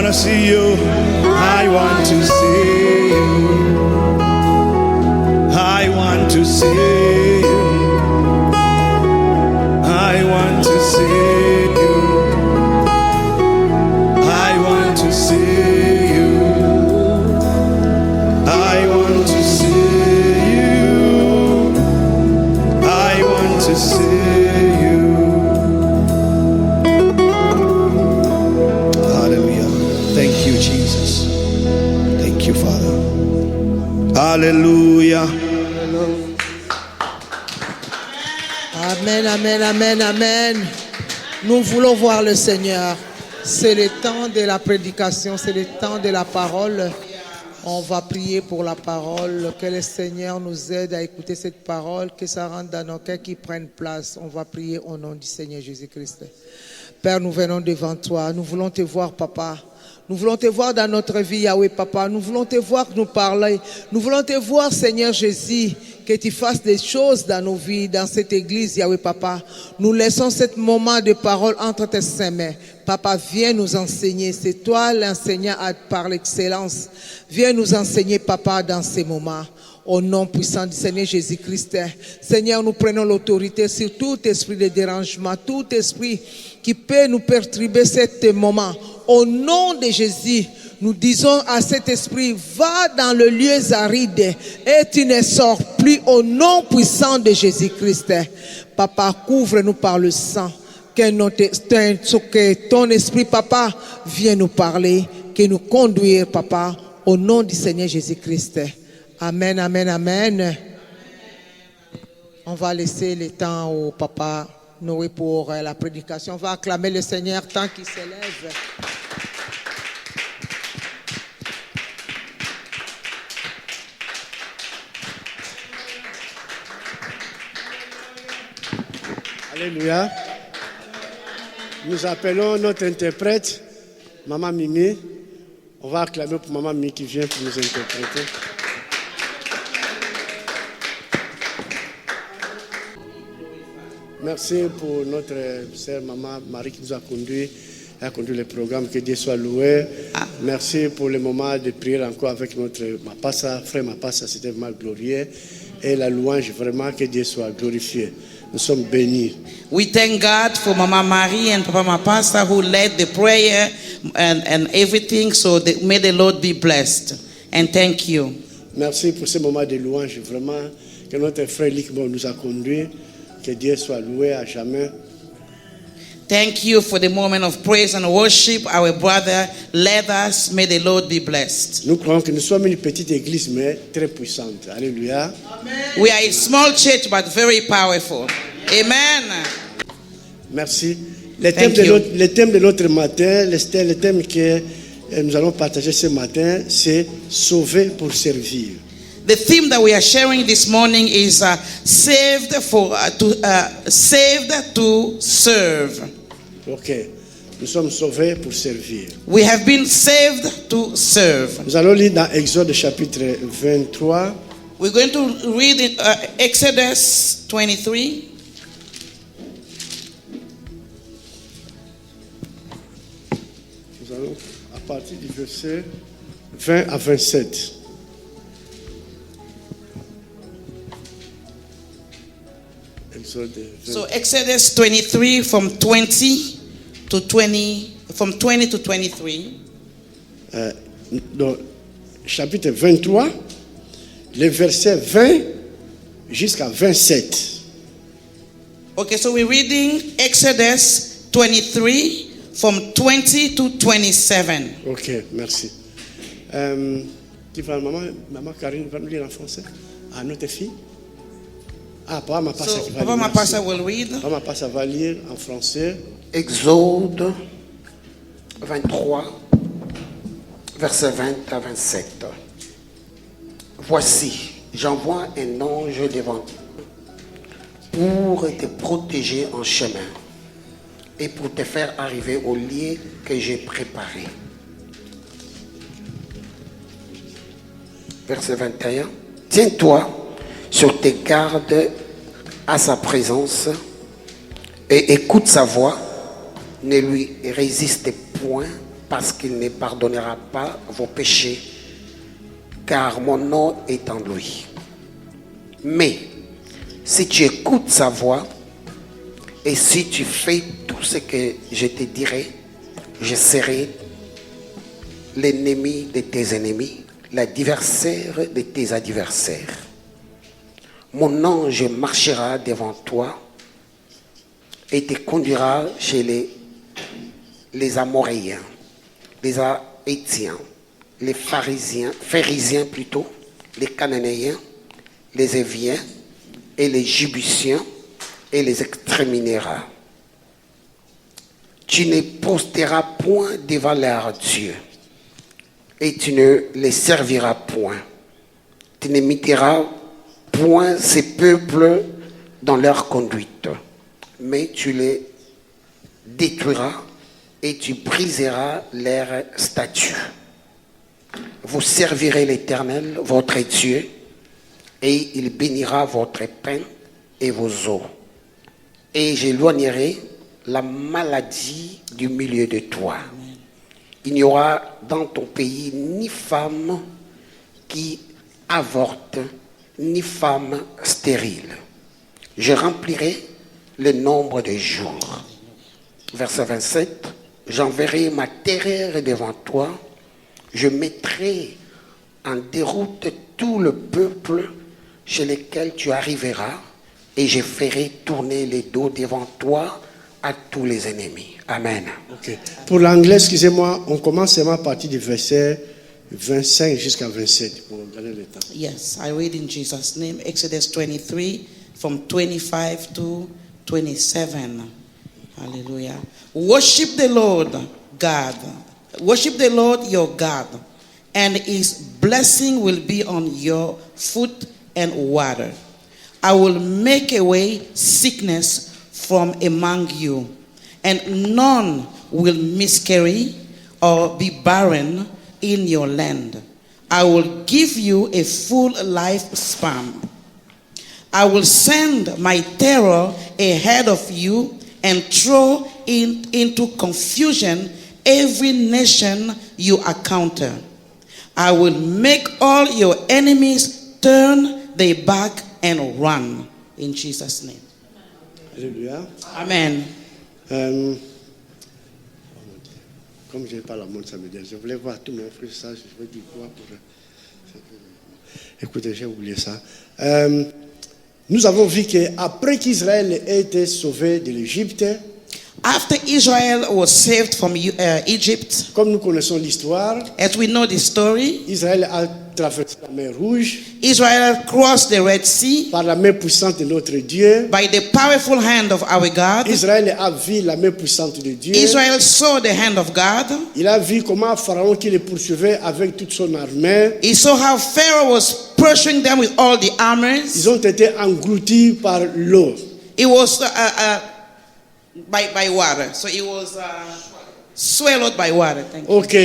wanna see you. I want to see you. I want to see you. I want to see you. I want to see you. I want to see you. I want to see you. Hallelujah. Thank you, Jesus. Thank you, Father. Hallelujah. Amen, amen, amen, amen. Nous voulons voir le Seigneur. C'est le temps de la prédication, c'est le temps de la parole. On va prier pour la parole. Que le Seigneur nous aide à écouter cette parole, que ça rentre dans nos cœurs, qui prenne place. On va prier au nom du Seigneur Jésus-Christ. Père, nous venons devant toi. Nous voulons te voir, Papa. Nous voulons te voir dans notre vie, Yahweh, Papa. Nous voulons te voir nous parler. Nous voulons te voir, Seigneur Jésus, que tu fasses des choses dans nos vies, dans cette église, Yahweh, Papa. Nous laissons ce moment de parole entre tes mains. Papa, viens nous enseigner. C'est toi l'enseignant par l'excellence. Viens nous enseigner, Papa, dans ces moments. Au nom puissant du Seigneur Jésus-Christ. Seigneur, nous prenons l'autorité sur tout esprit de dérangement, tout esprit qui peut nous perturber cet moment. Au nom de Jésus, nous disons à cet esprit, va dans le lieu aride et tu ne sors plus au nom puissant de Jésus-Christ. Papa, couvre-nous par le sang. Que ton esprit, Papa, vienne nous parler, que nous conduire, Papa, au nom du Seigneur Jésus-Christ. Amen, amen, amen. On va laisser le temps au Papa Noé pour la prédication. On va acclamer le Seigneur tant qu'il s'élève. Alléluia. Nous appelons notre interprète, Maman Mimi. On va acclamer pour Maman Mimi qui vient pour nous interpréter. Merci pour notre sœur Maman Marie qui nous a conduit. Elle a conduit le programme. Que Dieu soit loué. Merci pour le moment de prière encore avec notre Mapassa, frère Mapassa. C'était vraiment glorieux. Et la louange, vraiment, que Dieu soit glorifié. Nous sommes bénis. We thank God for Mama Marie and Papa Mapassa who led the prayer and everything. So may the Lord be blessed. And thank you. Merci pour ce moment de louange, vraiment, que notre frère Likbo nous a conduit. Que Dieu soit loué à jamais. Thank you for the moment of praise and worship. Our brother led us. May the Lord be blessed. Nous croyons que nous sommes une petite église, mais très puissante. Alléluia. We are a small church, but very powerful. Amen. Merci. Le thème de notre matin, le thème que nous allons partager ce matin, c'est sauver pour servir. The theme that we are sharing this morning is saved to serve. Ok. Nous sommes sauvés pour servir. We have been saved to serve. Nous allons lire dans Exode chapitre 23. We're going to read in, Exodus 23. Nous allons à partir du verset 20 à 27. So Exodus 23 from 20 to 23. Dans chapitre 23, les versets 20 jusqu'à 27. Okay, so we're reading Exodus 23 from 20 to 27. Ok, merci. Maman Karine va nous lire en français. À notre fille. Ah, Papa Mapassa qui va lire. Papa Mapassa will read. Papa Mapassa va lire en français. Exode 23, versets 20 à 27. Voici, j'envoie un ange devant pour te protéger en chemin et pour te faire arriver au lieu que j'ai préparé. Verset 21. Tiens-toi sur tes gardes à sa présence et écoute sa voix. Ne lui résiste point parce qu'il ne pardonnera pas vos péchés, car mon nom est en lui. Mais si tu écoutes sa voix et si tu fais tout ce que je te dirai, je serai l'ennemi de tes ennemis, l'adversaire de tes adversaires. Mon ange marchera devant toi et te conduira chez les Amoréens, les Hétiens, les Pharisiens plutôt, les Cananéens, les Éviens et les Jébusiens, et les exterminera. Tu ne posteras point devant leurs dieux, et tu ne les serviras point. Tu n'imiteras point ces peuples dans leur conduite, mais tu les détruiras et tu briseras leurs statuts. Vous servirez l'Éternel, votre Dieu, et il bénira votre pain et vos eaux. Et j'éloignerai la maladie du milieu de toi. Il n'y aura dans ton pays ni femme qui avorte, ni femme stérile. Je remplirai le nombre de jours. Verset 27. J'enverrai ma terreur devant toi. Je mettrai en déroute tout le peuple chez lequel tu arriveras. Et je ferai tourner les dos devant toi à tous les ennemis. Amen. Ok. Pour l'anglais, excusez-moi, on commence seulement à partir du verset 25 jusqu'à 27 pour gagner le temps. Yes, I read in Jesus' name, Exodus 23, from 25 to 27. Hallelujah. Worship the Lord God. Worship the Lord your God, and his blessing will be on your food and water. I will make away sickness from among you, and none will miscarry or be barren in your land. I will give you a full lifespan. I will send my terror ahead of you and throw into confusion every nation you encounter. I will make all your enemies turn their back and run. In Jesus' name. Alléluia. Amen. Comme je n'ai pas la montre, ça me dit. Je voulais voir tout mon frère, ça, je veux dire quoi pour... Écoutez, j'ai oublié ça. Nous avons vu qu'après qu'Israël ait été sauvé de l'Égypte, After Israel was saved from Egypt, comme nous connaissons l'histoire, as we know the story, Israël a traversé la mer Rouge Israel crossed the Red Sea par la main puissante de notre Dieu. by the powerful hand of our God. Israël a vu la main puissante de Dieu. Israel saw the hand of God. Il a vu comment Pharaon qui les poursuivait avec toute son armée, He saw how Pharaoh was pursuing them with all the armors. ils ont été engloutis par l'eau. It was by water. So it was swallowed by water. Thank you. Ok,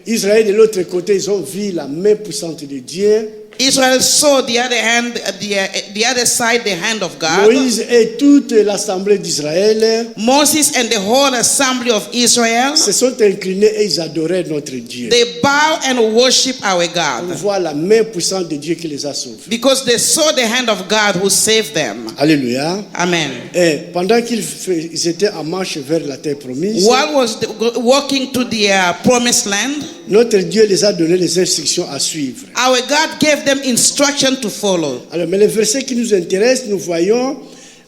Israël de l'autre côté, ils ont vu la main puissante de Dieu. Israel saw the other hand, the other side, the hand of God. Moïse et toute l'assemblée d'Israël Moses and the whole assembly of Israel, se sont inclinés et ils adoraient notre Dieu. they bow and worship our On God voit la main puissante de Dieu qui les a sauvés. because they saw the hand of God who saved them. Alléluia. Amen. Et pendant qu'ils étaient en marche vers la terre promise, While was walking to the promised land, notre Dieu les a donné les instructions à suivre. our God gave them instruction to follow. Alors, mais le verset qui nous intéresse, nous voyons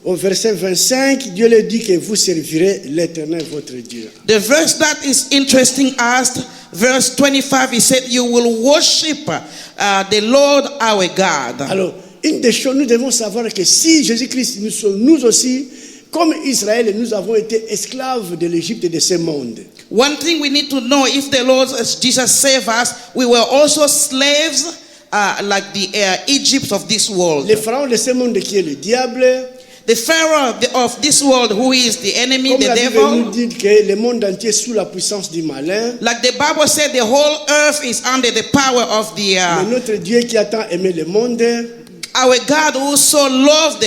au verset 25, Dieu leur dit que vous servirez l'Éternel votre Dieu. The verse that is interesting us, verse 25, he said, you will worship the Lord our God. Alors, une des choses, nous devons savoir que si Jésus-Christ, nous sommes nous aussi, comme Israël, nous avons été esclaves de l'Égypte et de ce monde. One thing we need to know, if the Lord Jesus saved us, we were also slaves like the Egypt of this world. Le pharaon de ce monde qui est le diable, The Pharaoh of this world, who is the enemy, comme the la Bible nous devil. dit que le monde entier est sous la puissance du malin, Like the Bible said, the whole earth is under the power of mais notre Dieu qui a tant aimé le monde, Our God who so loved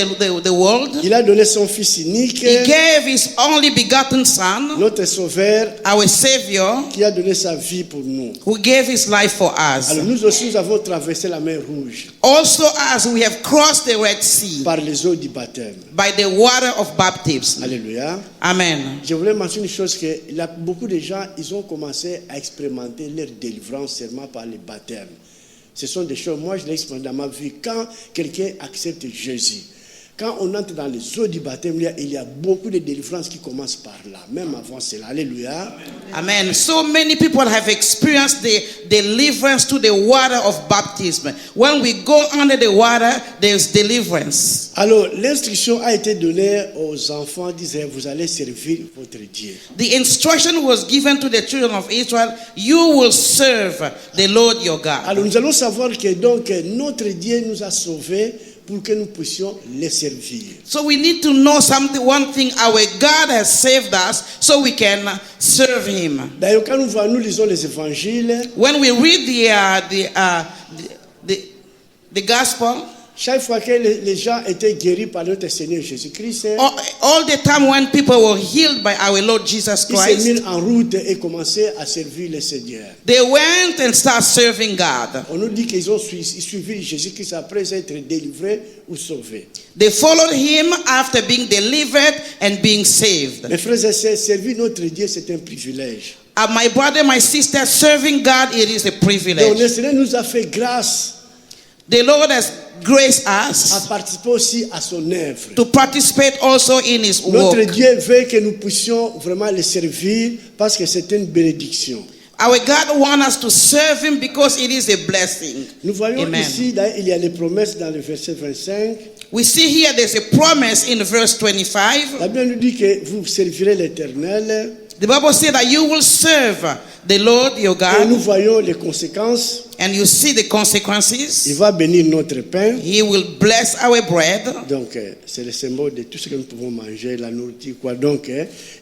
the world, Il a donné son Fils unique, He gave His only begotten Son, notre Sauveur, our Savior, qui a donné sa vie pour nous. who gave His life for us. Alors nous aussi, nous avons traversé la mer Rouge Also, as we have crossed the Red Sea par les eaux du baptême. by the water of baptism. Alléluia. Amen. Je voulais mentionner une chose, que beaucoup de gens, ils ont commencé à expérimenter leur délivrance seulement par le baptême. Ce sont des choses, moi je l'ai expérimenté dans ma vie, quand quelqu'un accepte Jésus. Quand on entre dans les eaux du baptême, il y a beaucoup de délivrances qui commencent par là, même avant cela. Alléluia. Amen. So many people have experienced the deliverance to the water of baptism. When we go under the water, there's deliverance. Alors, l'instruction a été donnée aux enfants d'Israël, vous allez servir votre Dieu. The instruction was given to the children of Israel, you will serve the Lord your God. Alors, nous allons savoir que donc notre Dieu nous a sauvés pour que nous puissions les servir. So we need to know something, one thing, our God has saved us so we can serve Him. D'ailleurs, quand nous lisons les évangiles, When we read the gospel, chaque fois que les gens étaient guéris par notre Seigneur Jésus-Christ, all the time when people were healed by our Lord Jesus ils se Christ, mirent en route et commençaient à servir le Seigneur. they went and started serving God. On nous dit qu'ils ont suivi Jésus-Christ après être délivrés ou sauvés. They followed Him after being delivered and being saved. Mes frères et sœurs, servir notre Dieu, c'est un privilège. My brother, my sister, serving God, it is a Donc privilege. le Seigneur nous a fait grâce The Lord has graced à us participer aussi à son œuvre. to participate also in His Notre work. Dieu veut que nous puissions vraiment le servir parce que c'est une bénédiction. Our God wants us to serve Him because it is a blessing. Nous voyons Amen. ici, d'ailleurs, il y a les promesses dans le verset 25. We see here there's a promise in verse 25. La Bible nous dit que vous servirez l'Éternel. The Bible says that you will serve the Lord your Et nous God, voyons les conséquences. and you see the Il consequences. va bénir notre pain. He will bless our bread. Donc, c'est le symbole de tout ce que nous pouvons manger, la nourriture, quoi. Donc,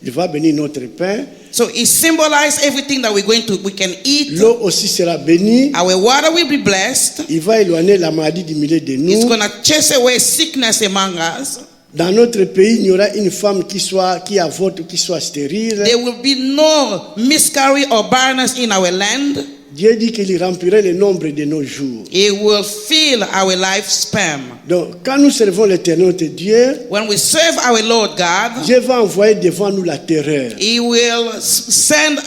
il va bénir notre pain. So it symbolizes everything that we can eat. L'eau aussi sera bénie. Our water will be blessed. Il va éloigner la maladie du milieu de It's nous. going to chase away sickness among us. Dans notre pays, il y aura une femme qui avorte, qui soit stérile. There will be no miscarriage or barrenness in our land. Dieu dit qu'il remplirait le nombre de nos jours. It will fill our lifespan. Donc, quand nous servons l'Éternel notre Dieu, When we serve our Lord God, Dieu va envoyer devant nous la terreur, He will send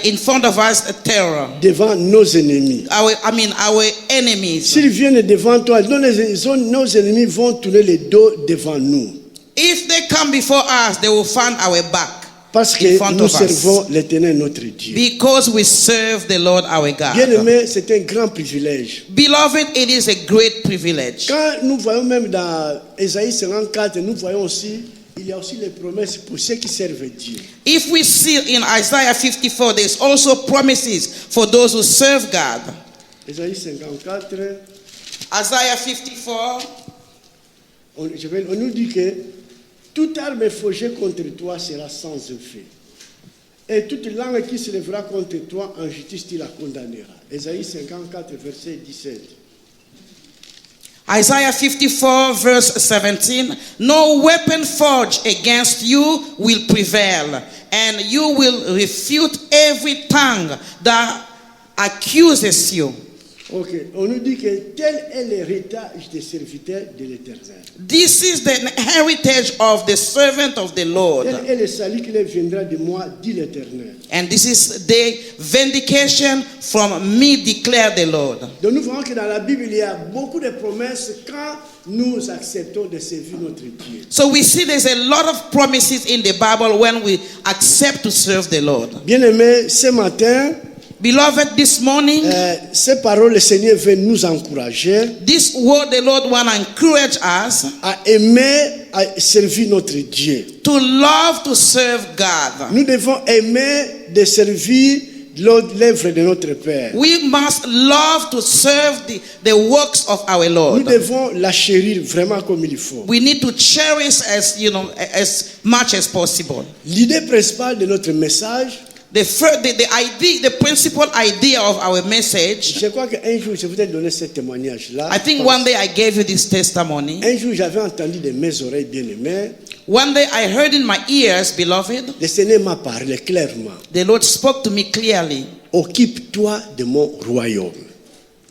in front of us a terror. devant nos ennemis. Our enemies. S'ils viennent devant toi, nos ennemis vont tourner le dos devant nous. If they come before us, they will find our back. Parce In que front nous of us. servons l'Éternel notre Dieu. Because we serve the Lord our Bien God. aimé, c'est un grand privilège. Beloved, it is a great privilege. Quand nous voyons même dans Ésaïe 54, nous voyons aussi, il y a aussi les promesses pour ceux qui servent Dieu. If we see in Isaiah 54, there's also promises for those who serve God. Ésaïe 54, Isaiah 54, on nous dit que toute arme forgée contre toi sera sans effet. Et toute langue qui se lèvera contre toi en justice, tu la condamneras. Ésaïe 54, verset 17. Isaiah 54, verse 17. No weapon forged against you will prevail, and you will refute every tongue that accuses you. Ok, on nous dit que tel est l'héritage des serviteurs de l'Éternel. This is the heritage of the servant of the Lord. Tel est le salut qui leur viendra de moi, dit l'Éternel. And this is the vindication from me, declare the Lord. Donc nous voyons que dans la Bible, il y a beaucoup de promesses quand nous acceptons de servir notre Dieu. So we see there's a lot of promises in the Bible when we accept to serve the Lord. Bien-aimés, ce matin, Beloved, this morning, ces paroles, le Seigneur veut nous encourager this word the Lord want to encourage us à aimer, à servir notre Dieu. to love to serve God. Nous devons aimer de servir l'œuvre de notre Père. We must love to serve the works of our Nous Lord. devons la chérir vraiment comme il faut. We need to cherish as much as possible. L'idée principale de notre message, the idea, the principal idea of our message. Je crois qu'un jour, je voudrais donner ce témoignage-là. I think one day I gave you this testimony. Un jour, j'avais entendu de mes oreilles bien-aimées. One day I heard in my ears, beloved, Le Seigneur m'a parlé clairement. the Lord spoke to me clearly. Occupe-toi de mon royaume.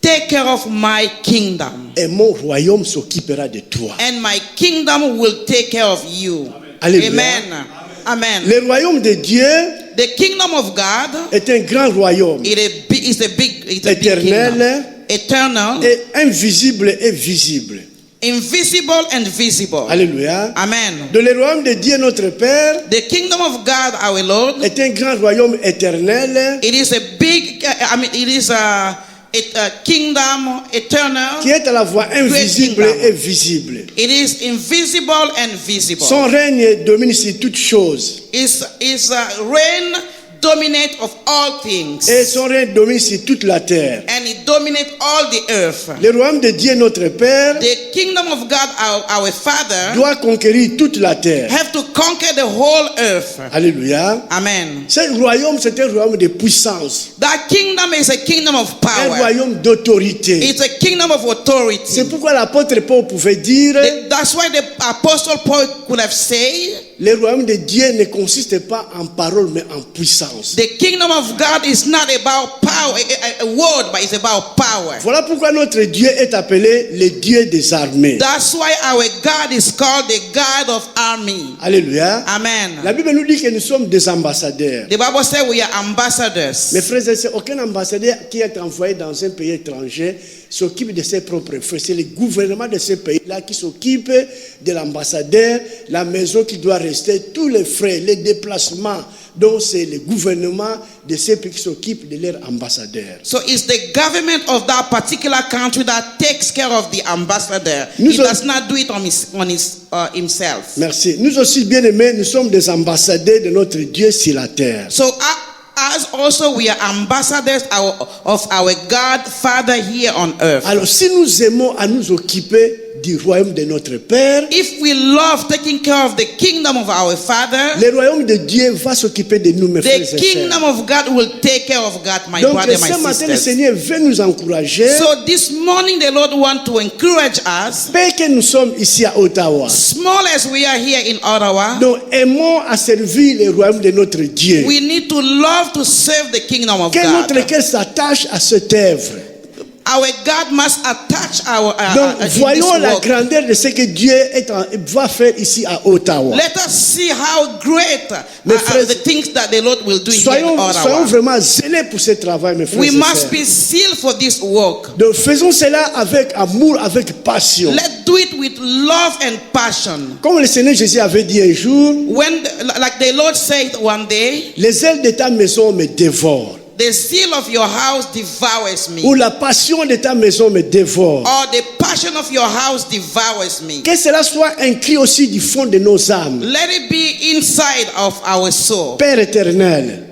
Take care of my kingdom, Et mon royaume s'occupera de toi. and my kingdom will take care of you. Alléluia. Amen. Amen. Le royaume de Dieu The kingdom of God est un grand royaume. it's a big Éternel. kingdom. Eternal, Et invisible et visible. invisible and visible. Alléluia. Amen. De le royaume de Dieu notre Père The kingdom of God, our Lord, est un grand royaume éternel it is a big, it is a kingdom eternal. qui est à la fois invisible kingdom. et visible. It is invisible and visible. Son règne domine sur toutes choses. Is reign dominate of all things, Et son règne domine sur toute la terre. and it dominate all the earth. Le royaume de Dieu notre Père The kingdom of God, our Father, doit conquérir toute la terre. have to conquer the whole earth. Alléluia. Amen. Ce royaume, c'est un royaume de puissance. That kingdom is a kingdom of Un power. royaume d'autorité. It's a kingdom of authority. C'est pourquoi l'apôtre Paul pouvait dire That's why the apostle Paul could have said, le royaume de Dieu ne consiste pas en parole mais en puissance. the kingdom of God is not about power, a word, but it's about power. Voilà pourquoi notre Dieu est appelé le Dieu des armées. That's why our God is called the God of army. Alléluia. Amen. La Bible nous dit que nous sommes des ambassadeurs. The Bible says we are ambassadors. Mes frères et sœurs, aucun ambassadeur qui est envoyé dans un pays étranger s'occupe de ses propres frais. C'est le gouvernement de ce pays-là qui s'occupe de l'ambassadeur, la maison qui doit rester, tous les frais, les déplacements. Donc c'est le gouvernement de ces pays qui s'occupe de leur ambassadeur. So it's the government of that particular country that takes care of the ambassador. Nous He sommes- does not do it on himself. Merci. Nous aussi, bien aimés, nous sommes des ambassadeurs de notre Dieu sur la terre. So as also we are ambassadors of our God Father here on earth. Alors si nous aimons à nous occuper du royaume de notre Père, If we love taking care of the kingdom of our Father, le royaume de Dieu va s'occuper de nous, mes frères et the sœurs. kingdom of God will take care of God, my Donc brother, ce my matin, le sisters. Seigneur veut nous encourager. So this morning the Lord wants to encourage us, Père, que nous sommes ici à Ottawa. small as we are here in Ottawa, Donc aimons à servir le royaume de notre Dieu. we need to love to serve the kingdom of Que God. notre cœur s'attache à cette œuvre. Our God must attach our Donc in this voyons la work. grandeur de ce que Dieu va faire ici à Ottawa. Let us see how great Mes frères- the things that the Lord will do here in Soyons Ottawa. vraiment zélés pour ce travail, mes frères We et must sœurs. be sealed for this work. Donc faisons cela avec amour, avec passion. Let's do it with love and passion. Comme le Seigneur Jésus avait dit un jour, Like the Lord said one day, les ailes de ta maison me dévorent. the zeal of your house devours me, Ou la passion de ta maison me dévore. or the passion of your house devours me. Que cela soit un cri aussi du fond de nos âmes. Let it be inside of our soul. Père éternel,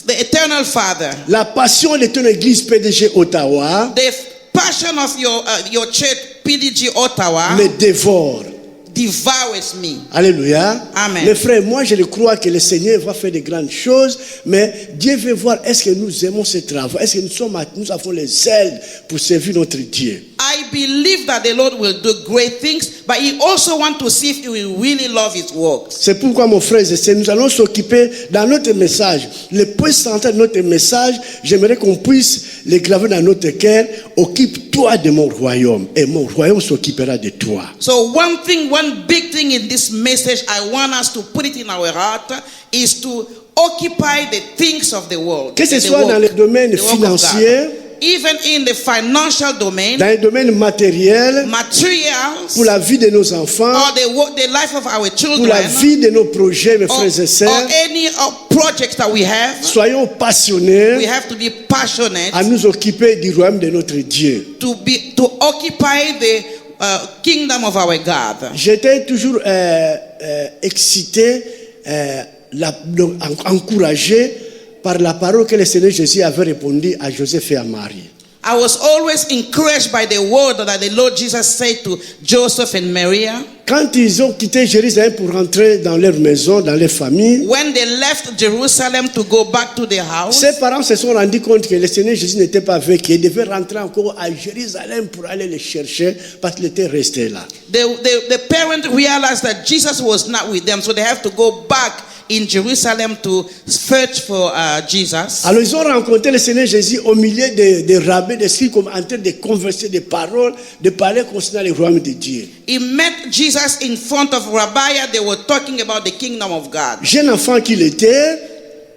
The eternal Father, la passion de ton église PDG Ottawa the passion of your church, PDG Ottawa, me dévore. devours me. Alléluia. Amen. Mes frères, moi je le crois que le Seigneur va faire de grandes choses, mais Dieu veut voir est-ce que nous aimons ce travail, est-ce que nous avons les ailes pour servir notre Dieu. I believe that the Lord will do great things, but He also wants to see if we really love His works. C'est pourquoi, mon frère et sœur, nous allons s'occuper dans notre message. Le point central de notre message, j'aimerais qu'on puisse le graver dans notre cœur. Occupe-toi de mon royaume et mon royaume s'occupera de toi. So one big thing in this message, I want us to put it in our heart, is to occupy the things of the world. Que ce the soit work- dans le domaine the work of financier, God. Even in the financial domain, dans le domaine matériel, materials, pour la vie de nos enfants, or the life of our pour children, la vie de nos projets, mes or frères et sœurs. any projects that we have, Soyons passionnés we have to be passionate à nous occuper du royaume de notre Dieu. to occupy the kingdom of our God. J'étais toujours excité, encouragé par la parole que le Seigneur Jésus avait répondu à Joseph et à Marie. I was always encouraged by the word that the Lord Jesus said to Joseph and Maria. Quand ils ont quitté Jérusalem pour rentrer dans leur maison, dans leur famille, when they left Jerusalem to go back to their house, ses parents se sont rendus compte que le Seigneur Jésus n'était pas avec eux. Ils devaient rentrer encore à Jérusalem pour aller les chercher parce qu'il était resté là. the parent realized that Jesus was not with them, so they have to go back in Jerusalem to search for Jesus. Alors ils ont rencontré le Seigneur Jésus au milieu des rabbins, des scribes, comme en train de converser des paroles, de parler concernant le royaume de Dieu. He met Jesus in front of Rabbia. They were talking about the kingdom of God. Jeune enfant qu'il était,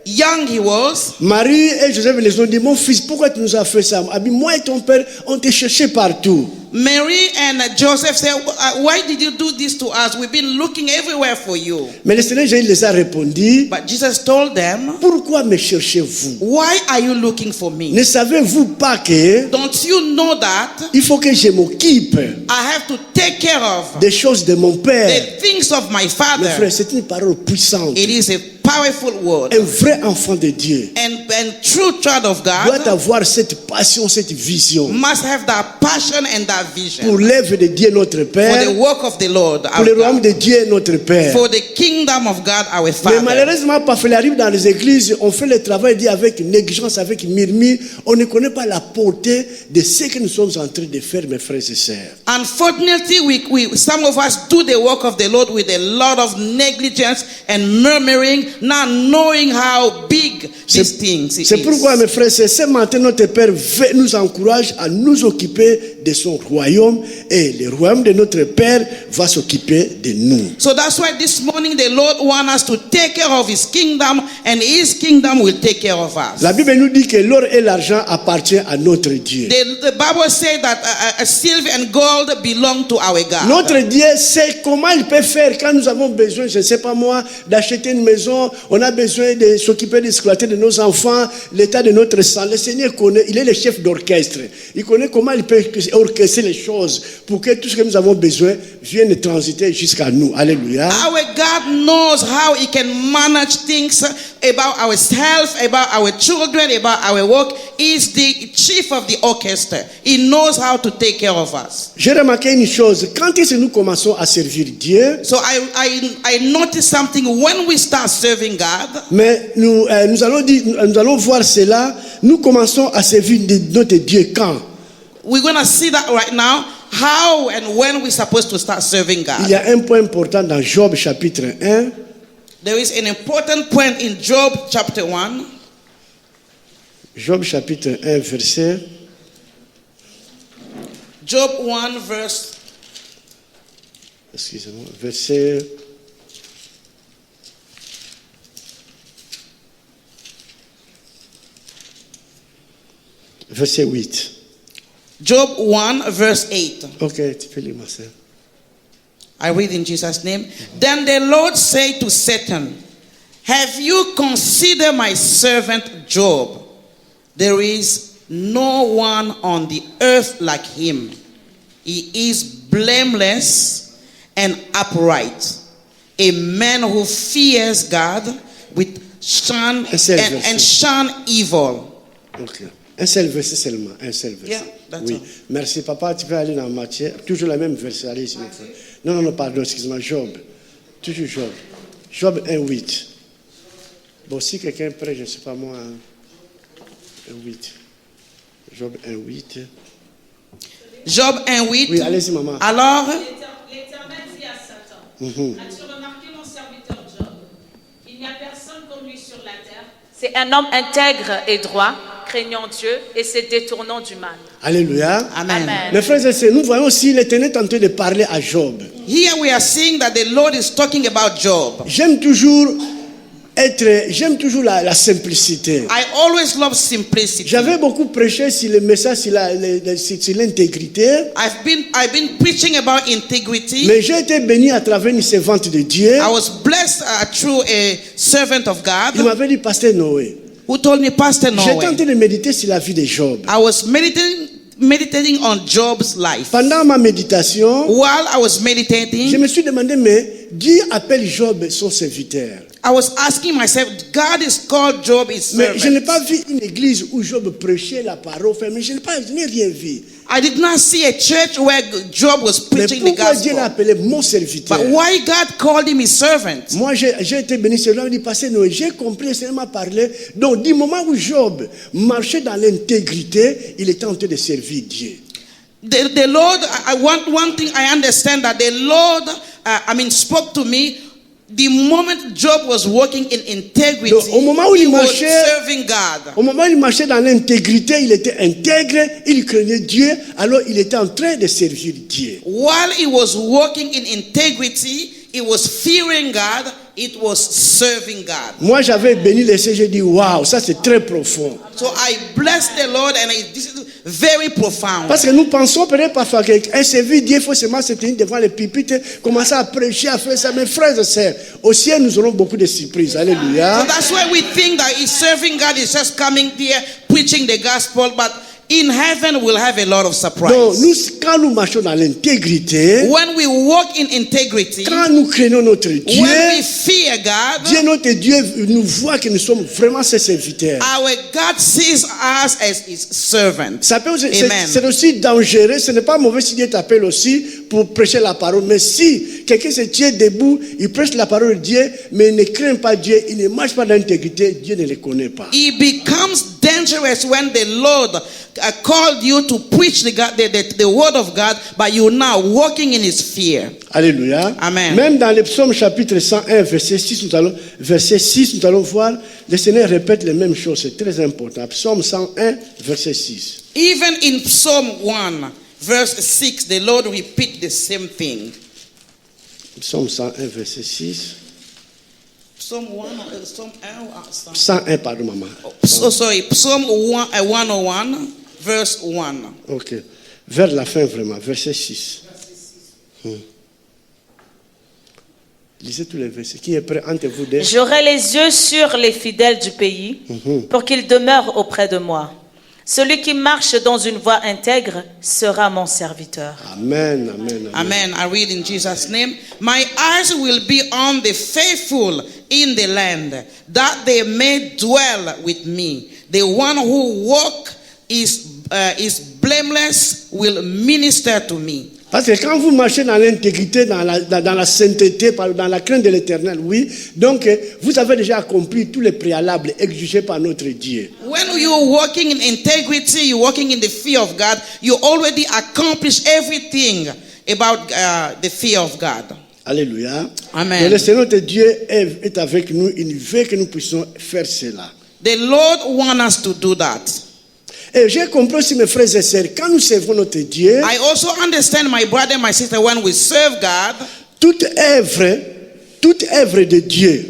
Young he was. Marie et Joseph les ont dit, mon fils, pourquoi tu nous as fait ça? Moi et ton père, on t'a cherché partout. Mary and Joseph said, why did you do this to us? We've been looking everywhere for you. Mais le Seigneur Jésus les a répondu, But Jesus told them, pourquoi me cherchez-vous? why are you looking for me? Ne savez-vous pas que Don't you know that il faut que je m'occupe I have to take care of des choses de mon père? the things of my Mes Father? frères, c'est une parole puissante. It is a powerful word. Un vrai enfant de Dieu And true child of doit God avoir cette passion, cette vision must have that passion and that vision pour l'œuvre de Dieu notre for Père, the work of the Lord, pour our le royaume God, de Dieu notre Père. for the kingdom of God, our Mais Father. malheureusement, parfois, il arrive dans les églises, on fait le travail dit avec négligence, avec murmure. On ne connaît pas la portée de ce que nous sommes en train de faire, mes frères et sœurs. Unfortunately, some of us do the work of the Lord with a lot of negligence and murmuring, not knowing how big these things C'est pourquoi, is. mes frères et sœurs, ce matin, notre Père nous encourage à nous occuper de son royaume et le royaume de notre Père va s'occuper de nous. So that's why this morning the Lord wants us to take care of His kingdom, and His kingdom will take care of us. La Bible nous dit que l'or et l'argent appartiennent à notre Dieu. The Bible says that silver and gold belong to our God. Notre Dieu sait comment il peut faire quand nous avons besoin, je ne sais pas moi, d'acheter une maison, on a besoin de s'occuper de l'exploiter de nos enfants, l'état de notre sang. Le Seigneur connaît, il est le chef d'orchestre. Il connaît comment il peut orchestrer les choses pour que tout ce que nous avons besoin vienne transiter jusqu'à nous. Alléluia. Our God knows how He can manage things about ourselves, about our children, about our work. He's the chief of the orchestra. He knows how to take care of us. J'ai remarqué une chose, quand est-ce que nous commençons à servir Dieu, So I noticed something when we start serving God. mais nous allons voir cela, nous commençons à servir notre Dieu quand? We're going to see that right now. How and when we're supposed to start serving Il y God. a un point important dans Job chapitre 1. There is an important point in Job chapter 1. Job chapitre 1 verset Job 1 verse excusez-moi, verset verset 8. Job 1 verse 8. Ok, tu peux lire ma sœur. I read in Jesus' name. Then the Lord said to Satan, have you considered my servant Job? There is no one on the earth like him. He is blameless and upright, a man who fears God with shun and shun evil. Ok. Un seul verset seulement, un seul verset. Yeah, that's oui. all. Merci papa, tu peux aller dans Matthieu, toujours la même verset. Allez s'il vous plaît. Non, pardon, excuse-moi, Job. Toujours Job. Job 1:8. Bon, si quelqu'un est prêt, je ne sais pas moi. 1:8. Job 1:8. Job 1:8. Oui, allez-y maman. Alors, L'Éternel dit à Satan, as-tu remarqué mon serviteur Job? Il n'y a personne comme lui sur la terre. C'est un homme intègre et droit, craignant Dieu et se détournant du mal. Alléluia. Amen. Amen. Mes frères et sœurs, nous voyons aussi l'Éternel est en train de parler à Job. Here we are seeing that the Lord is talking about Job. J'aime toujours la simplicité. I always love simplicity. J'avais beaucoup prêché sur le message sur l'intégrité, I've been preaching about integrity. mais j'ai été béni à travers une servante de Dieu. I was blessed through a servant of Il God m'avait dit, Pasteur Noé, who told me, Pastor j'étais en Noé, train de méditer sur la vie de Job. I was meditating on Job's life. Pendant ma méditation, While I was je meditating, me suis demandé, mais Dieu appelle Job son serviteur. I was asking myself, God is called Job his Mais je n'ai servant. pas vu une église où Job prêchait la parole, mais je n'ai rien vu. I did not see a church where Job was Mais preaching the pourquoi Dieu l'a gospel. appelé mon serviteur? But why God called him his servant? Moi, j'ai été béni, c'est là où il dit, Pasteur Noé, j'ai compris, c'est m'a parlé. Donc, du moment où Job marchait dans l'intégrité, il était en train de servir Dieu. The Lord, I want one thing I understand that the Lord, spoke to me the moment Job was walking in integrity. Donc, au moment où He il was marchait, serving God. au moment où il marchait dans l'intégrité, il était intègre, il craignait Dieu, alors il était en train de servir Dieu. While he was walking in integrity, he was fearing God. It was serving God. Moi, j'avais béni les cieux, j'ai dit, waouh, ça c'est très profond. So I bless the Lord, and this is very profound. Parce que nous pensons peut-être parfois qu'un servir Dieu, il faut seulement se tenir devant les pupitres, commencer à prêcher, à faire ça. Mes frères et sœurs, au ciel, nous aurons beaucoup de surprises. Alléluia. So that's why we think that he's serving God is just coming here, preaching the gospel, but in heaven we'll have a lot of surprise. Donc, quand nous marchons dans l'intégrité, When we walk in integrity, quand nous craignons notre Dieu, when we fear God, Dieu, notre Dieu, nous voit que nous sommes vraiment ses serviteurs. our God sees us as his servants. Ça peut aussi, Amen. c'est aussi dangereux. Ce n'est pas mauvais si Dieu t'appelle aussi pour prêcher la parole. Mais si quelqu'un se tient debout, il prêche la parole de Dieu, mais il ne craint pas Dieu, il ne marche pas dans l'intégrité, Dieu ne le connaît pas. It becomes dangerous when the Lord called you to preach the word of God, but you're now walking in his fear. Alléluia. Amen. Même dans le psaume chapitre 101, verset 6, nous allons voir, le Seigneur répète les mêmes choses. C'est très important. Psaume 101, verset 6. Even in Psalm 1, verse 6, the Lord repeat the same thing. Psaume 101, verset 6. Psalm 1, Psalm 101, pardon, maman. Psalm 101, verse 1. Ok. Vers la fin, vraiment, verset 6. Lisez tous les versets. Qui est prêt entre vous deux? J'aurai les yeux sur les fidèles du pays pour qu'ils demeurent auprès de moi. Celui qui marche dans une voie intègre sera mon serviteur. Amen, amen, amen. Amen. I read in Jesus' name. My eyes will be on the faithful in the land, that they may dwell with me. The one who walk is blameless will minister to me. Parce que quand vous marchez dans l'intégrité, dans la sainteté, dans la crainte de l'Éternel, oui, donc vous avez déjà accompli tous les préalables exigés par notre Dieu. When you're walking in integrity, you're walking in the fear of God, you already accomplish everything about the fear of God. Alléluia. Amen. Et le Seigneur notre Dieu est avec nous, il veut que nous puissions faire cela. The Lord wants us to do that. Et j'ai compris aussi, mes frères et sœurs, quand nous servons notre Dieu, I also understand, my brother and my sister, when we serve God, toute œuvre de Dieu,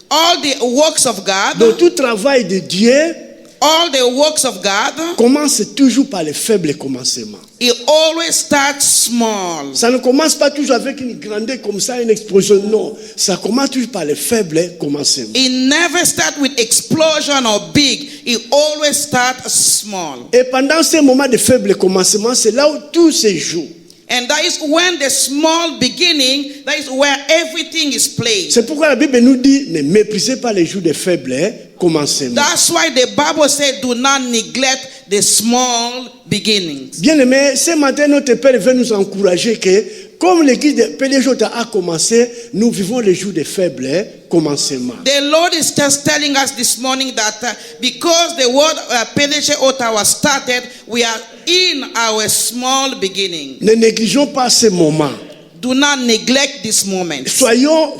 all the works of God, donc tout travail de Dieu all the works of God, commence toujours par les faibles commencements. it always starts small. Ça ne commence pas toujours avec une grandeur comme ça, une explosion. Non, ça commence toujours par les faibles commencements. It never starts with explosion or big. It always starts small. Et pendant ces moments de faible commencement, c'est là où tout se joue. And that is when the small beginning, that is where everything is placed. C'est pourquoi la Bible nous dit, ne méprisez pas les jours de faible commencement. That's why the Bible said, do not neglect the small beginnings. Bien aimé, ce matin, notre Père veut nous encourager que, comme l'église de PDG a commencé, nous vivons les jours de faible commencement. The Lord is just telling us this morning that because the word PDG Ottawa started, we are in our small beginning. Ne négligeons pas ce moment. Do not neglect this moment. Soyons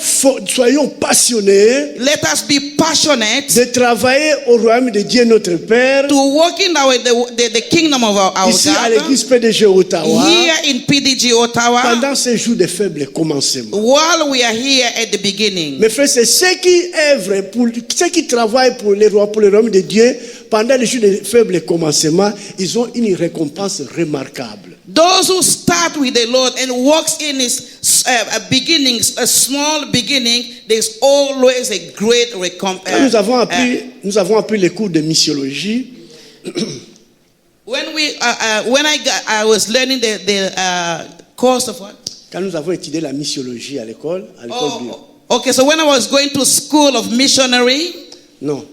passionnés Let us be passionate de travailler au royaume de Dieu notre Père, to walk in the kingdom of our ici à God, l'église PDG Ottawa, here in PDG Ottawa, pendant ces jours de faible commencement. while we are here at the beginning. Mes frères, c'est ceux qui œuvrent, ceux qui travaillent pour le royaume de Dieu, pendant les jours de faible commencement, ils ont une récompense remarquable. Those who start with the Lord and walks in his beginnings, a small beginning, there's always a great recompense. Nous avons appris les cours de missiologie. When I was learning the course of what? Quand nous avons étudié la missiologie à l'école Okay, so when I was going to school of missionary, Non.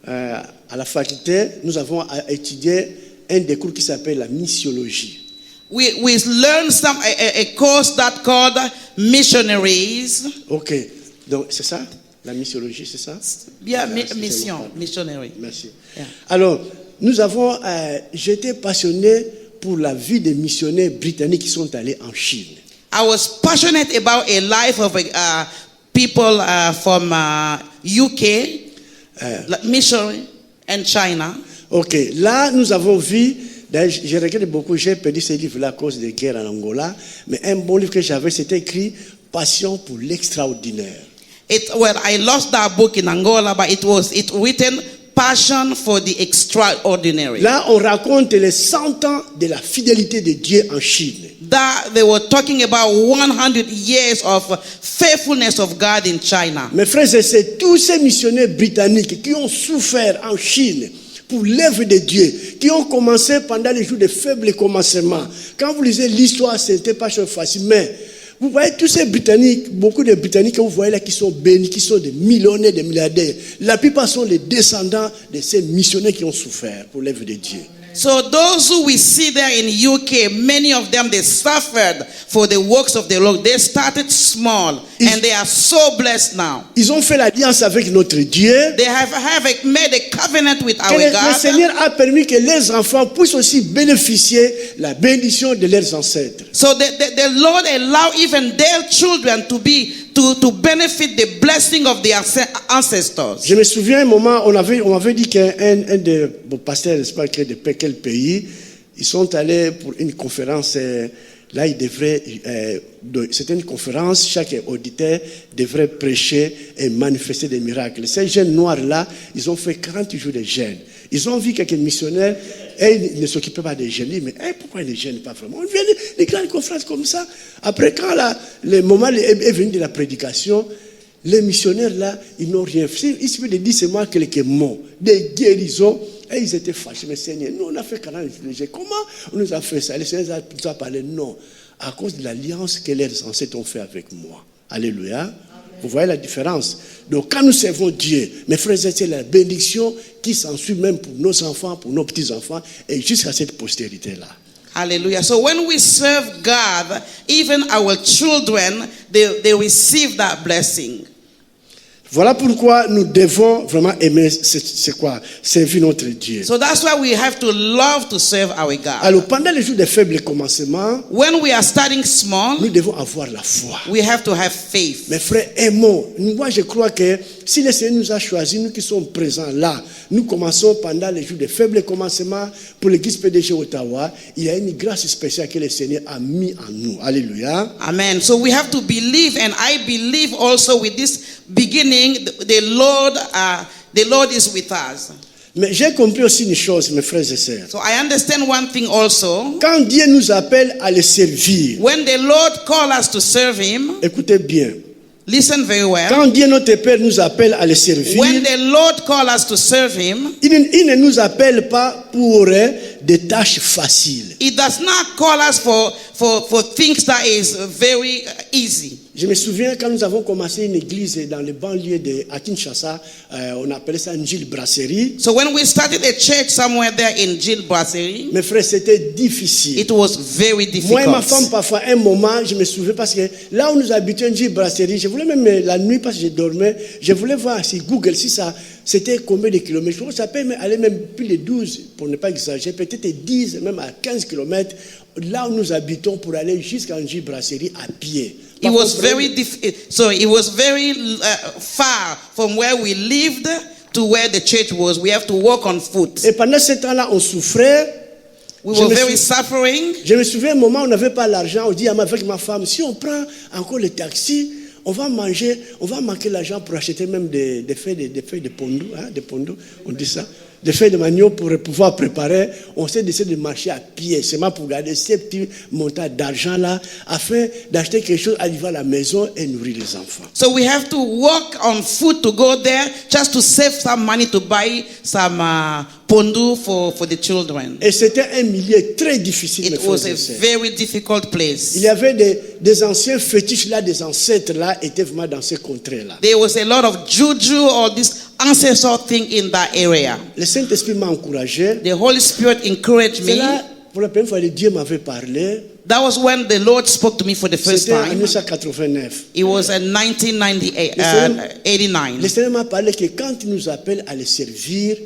À la faculté, nous avons étudié un des cours qui s'appelle la missiologie. we learned a course that called missionaries. Ok. Donc, c'est ça? La missiologie, c'est ça? Yeah, c'est mission, mon missionary. Merci. Yeah. Alors, j'étais passionné pour la vie des missionnaires britanniques qui sont allés en Chine. I was passionate about a life of people from UK, missionary, and China. Ok, là, nous avons vu, d'ailleurs, je regrette beaucoup, j'ai perdu ce livre-là à cause des guerres en Angola, mais un bon livre que j'avais, c'était écrit Passion pour l'extraordinaire. Well, I lost that book in Angola, but it written Passion for the Extraordinary. Là, on raconte les 100 ans de la fidélité de Dieu en Chine. That they were talking about 100 years of faithfulness of God in China. Mes frères et sœurs, tous ces missionnaires britanniques qui ont souffert en Chine pour l'œuvre de Dieu, qui ont commencé pendant les jours de faibles commencements. Quand vous lisez l'histoire, ce n'était pas facile, mais vous voyez tous ces Britanniques, beaucoup de Britanniques que vous voyez là qui sont bénis, qui sont des millionnaires, des milliardaires. La plupart sont les descendants de ces missionnaires qui ont souffert pour l'œuvre de Dieu. So those who we see there in UK, many of them, they suffered for the works of the Lord. They started small and they are so blessed now. Ils ont fait l'alliance avec notre Dieu. They have made a covenant with Que our le God. Seigneur a permis que les enfants puissent aussi bénéficier la bénédiction de leurs ancêtres. So the Lord allow even their children to benefit the blessing of their ancestors. Je me souviens un moment, on m'avait dit qu'un de vos pasteurs, je ne sais pas de quel pays, ils sont allés pour une conférence. Là, ils devraient, c'était une conférence, chaque auditeur devrait prêcher et manifester des miracles. Ces jeunes noirs-là, ils ont fait 40 jours de jeûne. Ils ont vu quelques missionnaires et ils ne s'occupaient pas des jeunes. Mais pourquoi ils ne jeûnent pas vraiment? On vient des grandes conférences comme ça. Après, quand le moment est venu de la prédication, les missionnaires là, ils n'ont rien fait. Il suffit de dire seulement quelques mots, des guérisons. Et ils étaient fâchés. Mais Seigneur, nous on a fait 40 jours. Comment on nous a fait ça? Le Seigneur nous a parlé. Non, à cause de l'alliance que leurs ancêtres ont fait avec moi. Alléluia. Amen. Vous voyez la différence. Donc quand nous servons Dieu, mes frères et sœurs, la bénédiction qui s'ensuit même pour nos enfants, pour nos petits-enfants, et jusqu'à cette postérité-là. Hallelujah. So when we serve God, even our children, they receive that blessing. Voilà pourquoi nous devons vraiment aimer, c'est quoi? Servir notre Dieu. So that's why we have to love to serve our God. Alors pendant les jours de faibles commencements, when we are starting small, nous devons avoir la foi. We have to have faith. Mes frères, aimons. Moi, je crois que si le Seigneur nous a choisis, nous qui sommes présents là, nous commençons pendant les jours de faibles commencements pour l'église PDG Ottawa. Il y a une grâce spéciale que le Seigneur a mis en nous. Alléluia. Amen. So we have to believe, and I believe also with this beginning, the Lord is with us. Mais j'ai compris aussi une chose, mes frères et sœurs. So I understand one thing also. Quand Dieu nous appelle à le servir, when the Lord calls us to serve Him, écoutez bien. Listen very well. Quand Dieu notre Père nous appelle à le servir, when the Lord calls us to serve Him, il ne nous appelle pas pour des tâches faciles. He does not call us for things that is very easy. Je me souviens quand nous avons commencé une église dans les banlieues à Kinshasa, on appelait ça une Gilles Brasserie. So when we started a church somewhere there in Gilles Brasserie, mes frères, c'était difficile. It was very difficult. Moi et ma femme, parfois, un moment, je me souviens parce que là où nous habitions, une Gilles Brasserie, je voulais même la nuit parce que je dormais, je voulais voir sur Google si ça, c'était combien de kilomètres. Je crois que ça peut aller même plus de 12, pour ne pas exagérer, peut-être 10, même à 15 kilomètres, là où nous habitons pour aller jusqu'à Gilles Brasserie à pied. It was very far from where we lived to where the church was. We have to walk on foot. Et pendant ce temps-là, on souffrait. We were very suffering. Je me souviens un moment où on n'avait pas l'argent. On dit avec ma femme, si on prend encore le taxi, on va manger, on va manquer l'argent pour acheter même des feuilles de pondou, hein, des pondou, on dit ça. de faire des maniocs pour pouvoir préparer, on s'est décidé de marcher à pied, seulement pour garder ces petits montants d'argent-là, afin d'acheter quelque chose, arriver à la maison et nourrir les enfants. So we have to walk on foot to go there just to save some money to buy some pondu for the children. Et c'était un milieu très difficile. mes It was frères et a sœurs. very difficult place. Il y avait des anciens fétiches là, des ancêtres là, étaient vraiment dans ces contrées-là. There was a lot of juju or this ancestral thing in that area. Le Saint-Esprit m'a encouragé. The Holy Spirit encouraged C'est me. là, pour la première fois, que Dieu m'avait parlé. That was when the Lord spoke to me for the first C'était en time. 1989. It was in 1998, Le 89. Seigneur m'a parlé que quand il nous appelle à le servir,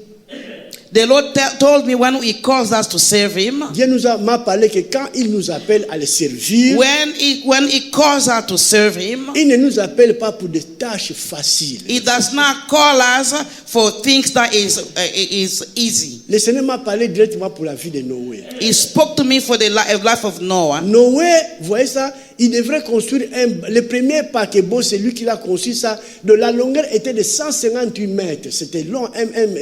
The Lord told me when He calls us to serve Him, Dieu m'a parlé que quand il nous appelle à le servir, when He calls us to serve Him, il ne nous appelle pas pour des tâches faciles. He does not call us for things that is easy. Le Seigneur m'a parlé directement pour la vie de Noé. He spoke to me for the life of Noah. Noé, vous voyez ça, il devrait construire le premier paquebot, c'est lui qui l'a construit ça. De la longueur était de 158 mètres. C'était long,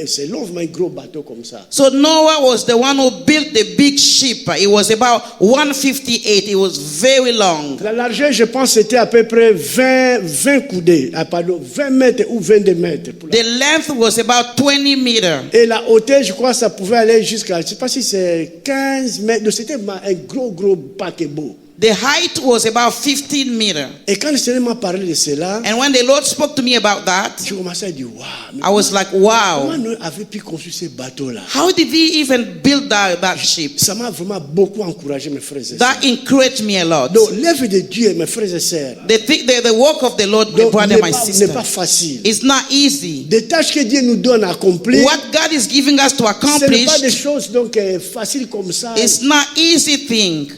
c'est long, un gros bateau comme ça. So Noah was the one who built the big ship. It was about 158. It was very long. La largeur, je pense, c'était à peu près 20 coudées, pardon, 20 mètres ou 22 mètres. The length was about 20 meters. Et la hauteur, je crois, ça pouvait aller jusqu'à, je ne sais pas si c'est 15 mètres. C'était un gros paquebot. The height was about 15 meters. Et quand le Seigneur m'a parlé de cela, And when the Lord spoke to me about that, j'ai commencé à dire, waouh, I was like, wow. comment Noé avait pu construire ce bateau-là? How did he even build that ship? Ça m'a vraiment beaucoup encouragé, mes frères et sœurs. That encouraged me a lot. Donc, l'œuvre de Dieu, mes frères et sœurs, The work of the Lord, my donc, brother, my n'est sister, pas facile. it's not easy. Des tâches que Dieu nous donne à accomplir, What God is giving us to ce n'est accomplish, pas des choses donc, faciles comme ça. it's not easy thing.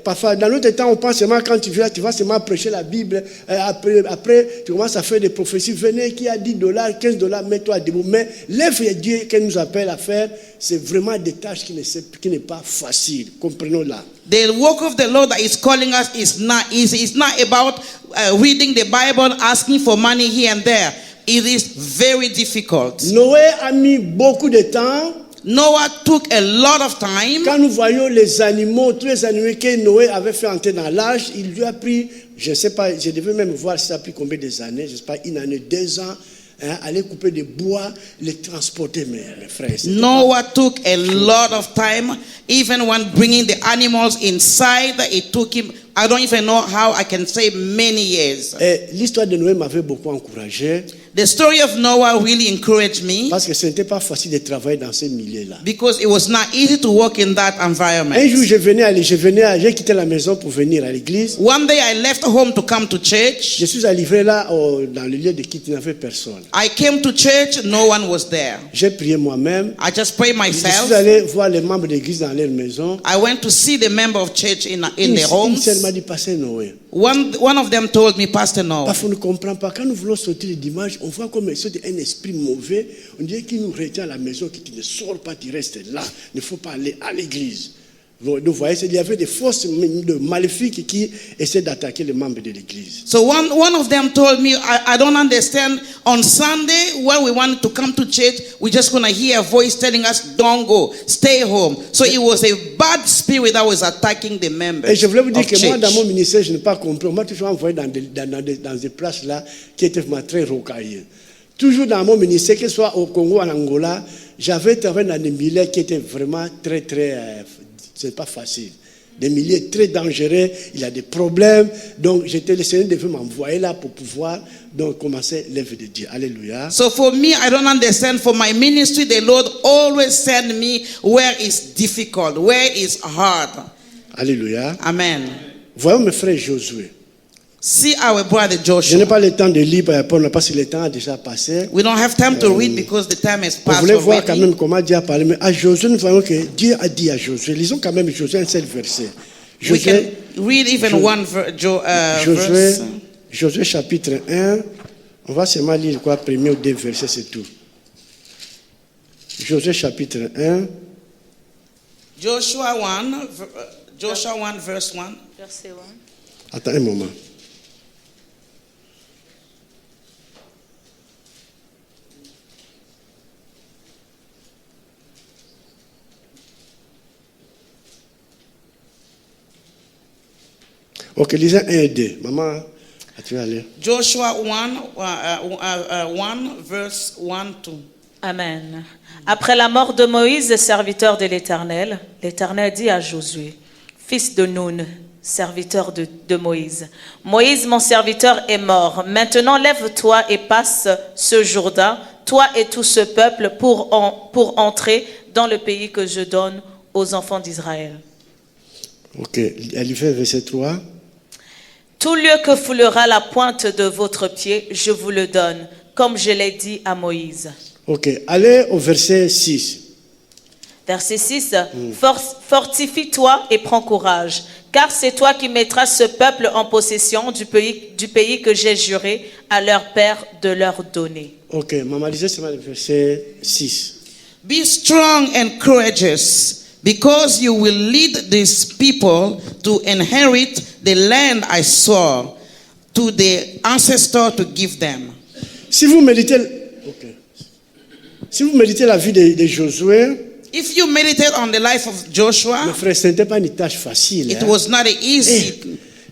Parfois, dans notre temps, on pense seulement quand tu viens, tu vas seulement prêcher la Bible. Après, tu commences à faire des prophéties. Venez, qui a $10, $15, mets-toi debout. Mais l'œuvre de Dieu qu'elle nous appelle à faire, c'est vraiment des tâches qui n'est pas facile. Comprenons-la. The work of the Lord that is calling us is not easy. It's not about reading the Bible, asking for money here and there. It is very difficult. Noé a mis beaucoup de temps. Noah took a lot of time. Quand nous voyons les animaux, tous les animaux que Noé avait fait entrer dans l'âge, il lui a pris, je ne sais pas, je devais même voir si ça a pris combien d'années, je ne sais pas, une année, 2 ans, aller couper des bois, les transporter, mes frères. Noah took a lot of time. Even when bringing the animals inside, it took him, I don't even know how I can say, many years. L'histoire de Noé m'avait beaucoup encouragé. The story of Noah really encouraged me Parce que ce n'était pas facile de travailler dans ce milieu-là. because it was not easy to work in that environment. Un jour, j'ai quitté la maison pour venir à l'église. One day I left home to come to church. Je suis arrivé là, dans le lieu de quitte, il n'y avait personne. I came to church, no one was there. J'ai prié moi-même. I just prayed Je myself. suis allé voir les membres de l'église dans leur maison. I went to see the member of church in Une their seule homes. m'a dit, Pasteur Noé. One of them told me, Pastor Noah, Parfois, on ne comprend pas. Quand nous voulons sortir le dimanche, on voit comme un esprit mauvais. On dirait qu'il nous retient à la maison, que tu ne sors pas, tu restes là. Il ne faut pas aller à l'église. Vous voyez, il y avait des forces maléfiques qui essaient d'attaquer les membres de l'église. so one of them told me, I don't understand. On Sunday, when we wanted to come to church, we're just going to hear a voice telling us, don't go, stay home. So it was a bad spirit that was attacking the members Et je voulais vous dire of que moi, dans mon church. ministère, je n'ai pas compris. On m'a toujours envoyé dans des places là qui étaient vraiment très rocaillées. Toujours dans mon ministère, que ce soit au Congo, en Angola, j'avais travaillé dans des milieux qui étaient vraiment très, c'est pas facile. Des milieux très dangereux, il y a des problèmes. Donc, le Seigneur devait m'envoyer là pour pouvoir donc, commencer l'œuvre de Dieu. Alléluia. So for me, I don't understand. For my ministry, the Lord always send me where it's difficult, where it's hard. Alléluia. Amen. Voyons mes frères Josué. See our brother Je n'ai Joshua. pas le temps de lire parce que le temps a déjà passé. We don't have time to read because the time has On passed voulait voir quand already. même comment Dieu a parlé. Mais à Josué, nous voyons que Dieu a dit à Josué. Lisons quand même Josué, un seul verset. We can Josué, read even Jo- one Josué, verse. Josué chapitre 1. On va seulement lire quoi, premier ou 2 versets, c'est tout. Josué chapitre 1. Joshua 1, verse 1. Verset 1. Attends un moment. Ok, lisez 1 et 2. Maman, tu vas aller. Joshua 1, verse 1-2. Amen. Après la mort de Moïse, serviteur de l'Éternel, l'Éternel dit à Josué, fils de Nun, serviteur de Moïse, Moïse, mon serviteur, est mort. Maintenant, lève-toi et passe ce Jourdain, toi et tout ce peuple, pour entrer dans le pays que je donne aux enfants d'Israël. Ok, elle fait verset 3. Tout lieu que foulera la pointe de votre pied, je vous le donne, comme je l'ai dit à Moïse. Ok, allez au verset 6. Verset 6. Fortifie-toi et prends courage, car c'est toi qui mettras ce peuple en possession du pays que j'ai juré à leur père de leur donner. Ok, maman, lisez seulement le verset 6. Be strong and courageous, because you will lead these people to inherit the land I swore to the ancestor to give them. Si vous méditez la vie de Josué, If you meditate on the life of Joshua, mes frères, ce n'était pas une tâche facile. it hein. was not easy.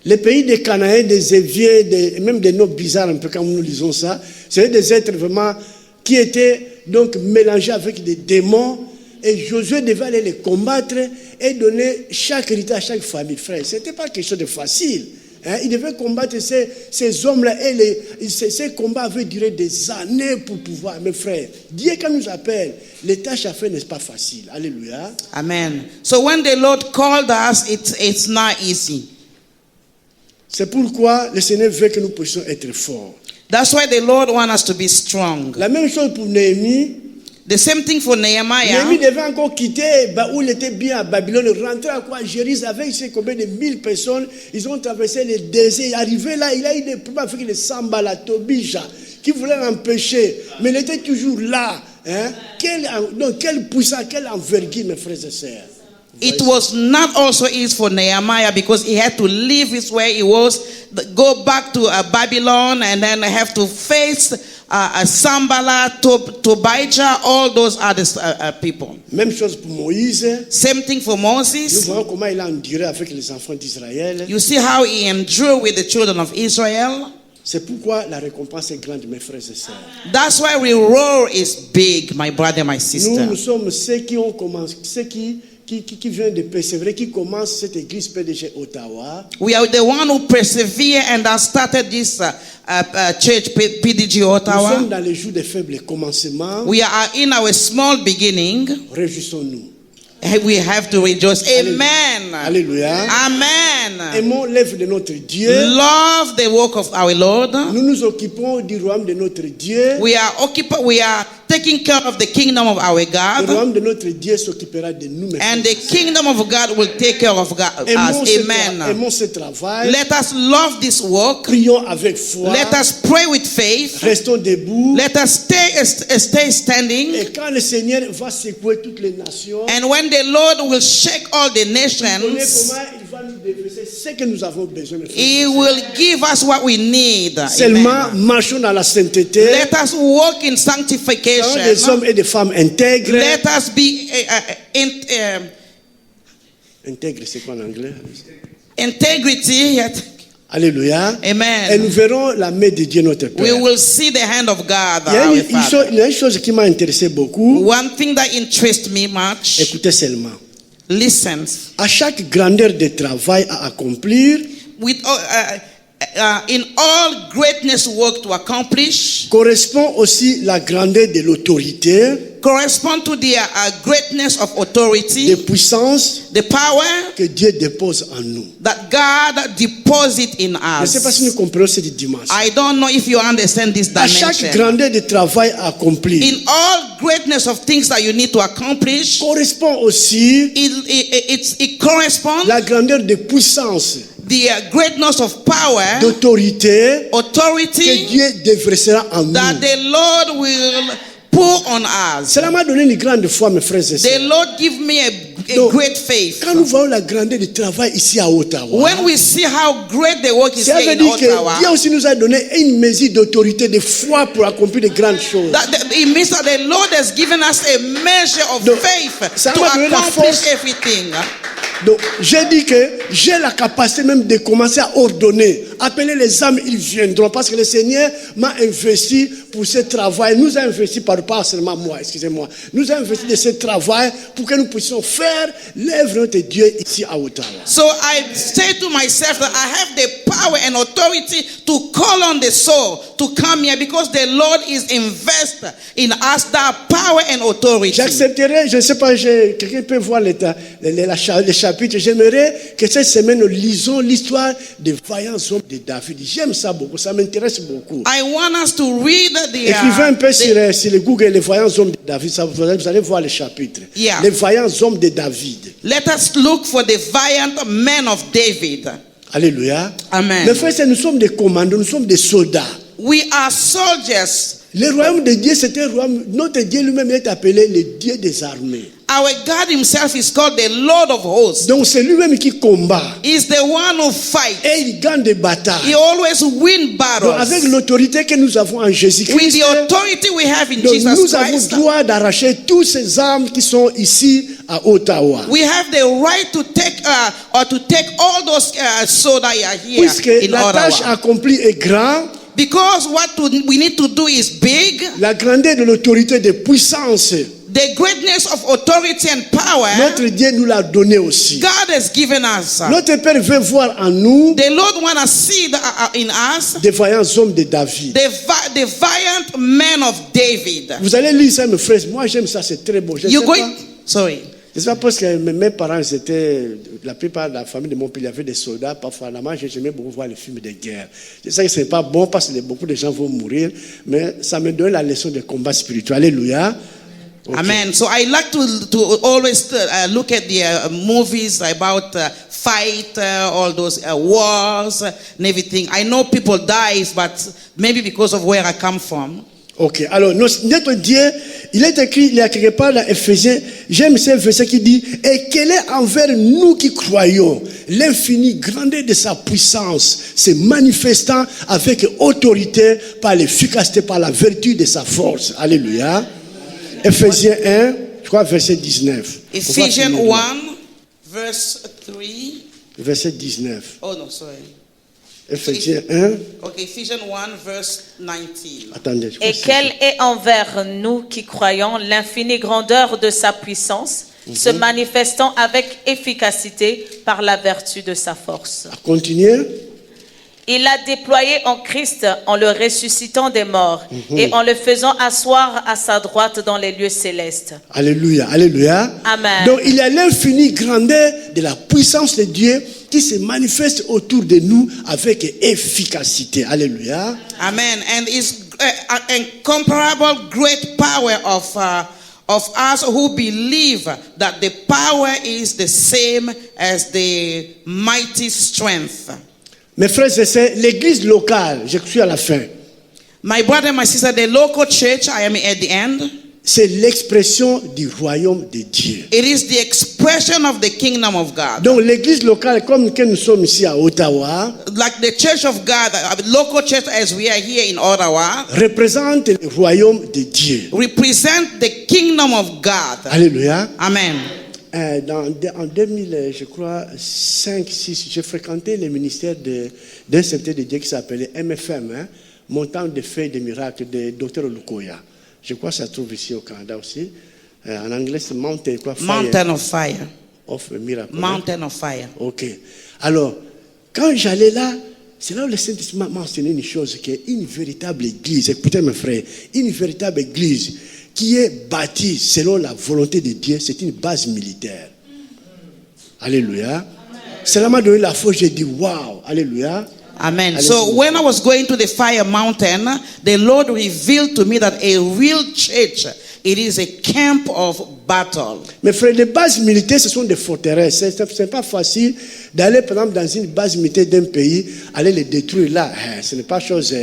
Les pays des Cananéens, des Éviens, même des noms bizarres, un peu quand nous lisons ça, c'est des êtres vraiment qui étaient donc mélangés avec des démons. Et Josué devait aller les combattre et donner chaque héritage à chaque famille. Frère, ce n'était pas quelque chose de facile. Hein? Il devait combattre ces hommes-là et ces combats avaient duré des années pour pouvoir. Mes frères, Dieu quand nous appelle, les tâches à faire n'est pas facile. Alléluia. Amen. So when the Lord called us, it's not easy. C'est pourquoi le Seigneur veut que nous puissions être forts. That's why the Lord wants us to be strong. La même chose pour Néhémie. The same thing for Nehemiah. Néhémie devait encore quitter où il était bien à Babylone, rentrer à quoi Jérusalem avec ses combien de 1000 personnes. Ils ont traversé le désert. Arrivé là, il a eu des problèmes avec les Sambala, Tobija, qui voulaient l'empêcher. Mais il était toujours là. Hein? Quelle puissance, quelle envergure, mes frères et sœurs. It was not also easy for Nehemiah because he had to leave his where he was, go back to Babylon, and then have to face Sambala, Tobijah, all those other people. Même chose pour Moïse. Same thing for Nous Moses. voyons comment il a enduré avec les enfants d'Israël. You see how he endured with the children of Israel. C'est pourquoi la récompense est grande, mes frères et sœurs. That's why reward is big, my brother, my Nous sister. sommes ceux qui ont commencé, ceux qui viennent de persévérer, qui commencent cette église PDG Ottawa. We are the one who persevere and have started this church, PDG Nous Ottawa. sommes dans les jours des faibles commencements. We are in our small beginning. Réjouissons-nous. We have to rejoice. Amen. Alléluia. Amen. Aimons l'œuvre de notre Dieu. Love the work of our Lord. Nous nous occupons du royaume de notre Dieu. We are taking care of the kingdom of our Le God. royaume de notre Dieu s'occupera de nous. mes And frères the et sœurs. kingdom of God will take care of us. Amen. Aimons ce travail. Let us love this work. Prions avec foi. Let us pray with faith. Restons debout. Let us stay standing. Et quand le Seigneur va secouer toutes les nations, And when the Lord will shake all the connaît nations, comment il va nous déverser ce que nous avons besoin. mes frères. He will give us what we need. Seulement, Amen. marchons dans la sainteté. Let us walk in Soyons des sanctification. hommes et des femmes intègres. Let us be Intègres, c'est quoi en anglais? integrity. Alléluia. Et Amen. nous verrons la main de Dieu notre Père. We will see the hand of God. Il y a Our une Father. il y a une chose qui m'a intéressé beaucoup. One thing that interests me much. Écoutez seulement. Listen. À chaque grandeur de travail à accomplir, In all greatness work to accomplish, correspond aussi la grandeur de l'autorité, correspond to the greatness of de authority, puissance the power que Dieu dépose en nous. that God deposits in Je ne sais pas si us. nous comprenons cette dimension. I don't know if you understand this À chaque dimension. grandeur de travail à accomplir, In all greatness of things that you need to accomplish, correspond aussi it corresponds la grandeur de puissance, the greatness of power, d'autorité que authority Dieu déversera en nous. that the Lord will pour on us. Cela m'a donné une grande foi, mes frères et The sœurs. Lord give me a Donc, great faith. Quand nous voyons la grandeur du travail ici à Ottawa, When we see how great the work is ça here veut in dire que Dieu Ottawa, aussi nous a donné une mesure d'autorité, de foi pour accomplir de grandes choses. it means that the Lord has given us a measure of Donc, faith ça to m'a donné la accomplish force. everything. Donc, j'ai dit que j'ai la capacité même de commencer à ordonner. Appeler les âmes, ils viendront. Parce que le Seigneur m'a investi pour ce travail. Nous a investi pas seulement moi, excusez-moi. Nous a investi de ce travail pour que nous puissions faire l'œuvre de Dieu ici à Ottawa. So I say to myself that I have the power and authority to call on the soul to come here because the Lord is invested in us that power and authority. J'accepterai, je ne sais pas, quelqu'un peut voir les chapitres. J'aimerais que cette semaine nous lisons l'histoire des vaillants hommes de David. J'aime ça beaucoup, ça m'intéresse beaucoup. I want us to read Écrivez un peu sur le Google les vaillants hommes de David, vous allez voir les chapitres. Yeah. Les vaillants hommes de David. Let us look for the valiant men of David. Alléluia. Amen. Mes frères, nous sommes des commandos, nous sommes des soldats. We are soldiers. Le royaume de Dieu, c'est un royaume. Notre Dieu lui-même est appelé le Dieu des armées. Our God himself is called the Lord of hosts. Donc c'est lui-même qui combat. He's the one who fights. Et il gagne des batailles. He always wins battles. Donc avec l'autorité que nous avons en With Jésus-Christ, the authority we have in donc Jesus nous avons Christ, droit d'arracher tous ces armes qui sont ici à Ottawa. we have the right to take all those swords that are here Puisque in la tâche Ottawa. accomplie est grande, Because we need to do is big. la grandeur de l'autorité de puissance, The greatness of authority and power, notre Dieu nous l'a donné aussi. God has given us. Notre Père veut voir en nous The Lord want to see in us des vaillants hommes de David. the valiant men of David. Vous allez lire ça, mes frères. Moi, j'aime ça, c'est très beau. Je You sais go. pas. Sorry. Je sais pas parce que mes parents étaient, la plupart de la famille de mon pays, il y avait des soldats. Parfois, là-bas, j'aimais beaucoup voir les films de guerre. Je sais que ce n'est pas bon parce que beaucoup de gens vont mourir, mais ça me donne la leçon de combat spirituel. Alléluia. Okay. Amen. So I like to always look at the movies about fight, all those wars and everything. I know people die, but maybe because of where I come from. Ok, alors notre Dieu, il est écrit, il y a quelque part dans Éphésiens, j'aime ce verset qui dit, et quel est envers nous qui croyons l'infinie grandeur de sa puissance, se manifestant avec autorité par l'efficacité, par la vertu de sa force. Alléluia. Éphésiens 1, je crois verset 19. Ephesians 1, verse 3. Verset 19. Oh no, sorry. Éphésiens 1. Okay, Ephesians 1, verse 19. Attendez. Je crois Et que quelle est envers nous qui croyons l'infinie grandeur de sa puissance, se manifestant avec efficacité par la vertu de sa force. c'est- Continuez. Il l'a déployé en Christ en le ressuscitant des morts et en le faisant asseoir à sa droite dans les lieux célestes. Alléluia, alléluia. Amen. Donc il y a l'infinie grandeur de la puissance de Dieu qui se manifeste autour de nous avec efficacité. Alléluia. Amen. And it's incomparable great power of us who believe that the power is the same as the mighty strength. Mes frères et sœurs, l'église locale, je suis à la fin, My brother and my sister, the local church, I am at the end. c'est l'expression du royaume de Dieu. It is the expression of the kingdom of God. Donc l'église locale, comme que nous sommes ici à Ottawa, Like the church of God, local church as we are here in Ottawa, représente le royaume de Dieu. represent the kingdom of God. Alléluia. Amen. En 2000, je crois, 5-6, j'ai fréquenté le ministère d'un serviteur de Dieu qui s'appelait MFM, hein, Montant de Faits et de Miracles, de Dr. Lukoya. Je crois que ça se trouve ici au Canada aussi. En anglais, c'est Mountain, quoi, Fire Mountain of fire. of Miracle. hein. Mountain of fire. Ok. Alors, quand j'allais là, c'est là où le Saint-Esprit m'a mentionné une chose, qui est une véritable église. Écoutez mes frères, une véritable église qui est bâtie selon la volonté de Dieu, c'est une base militaire. Alléluia. Cela m'a donné la foi, j'ai dit waouh, alléluia. Amen. Hallelujah. So when I was going to the fire mountain, the Lord revealed to me that a real church, it is a camp of battle. Mes frères, les bases militaires, ce sont des forteresses. Ce n'est pas facile d'aller, par exemple, dans une base militaire d'un pays, aller les détruire là. Ce n'est pas chose,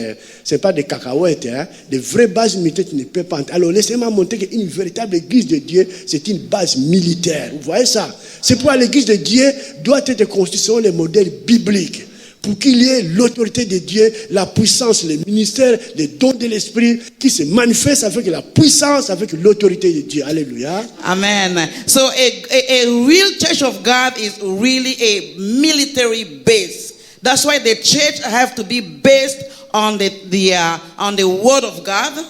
c'est pas des cacahuètes. Hein. Des vraies bases militaires, tu ne peux pas. Alors, laissez-moi montrer qu'une véritable église de Dieu, c'est une base militaire. Vous voyez ça? C'est pourquoi l'église de Dieu doit être construite selon les modèles bibliques. pour qu'il y ait l'autorité de Dieu, la puissance, le ministère, les dons de l'Esprit qui se manifestent avec la puissance, avec l'autorité de Dieu. Alléluia. Amen. So a real church of God is really a military base. That's why the church have to be based on the word of God.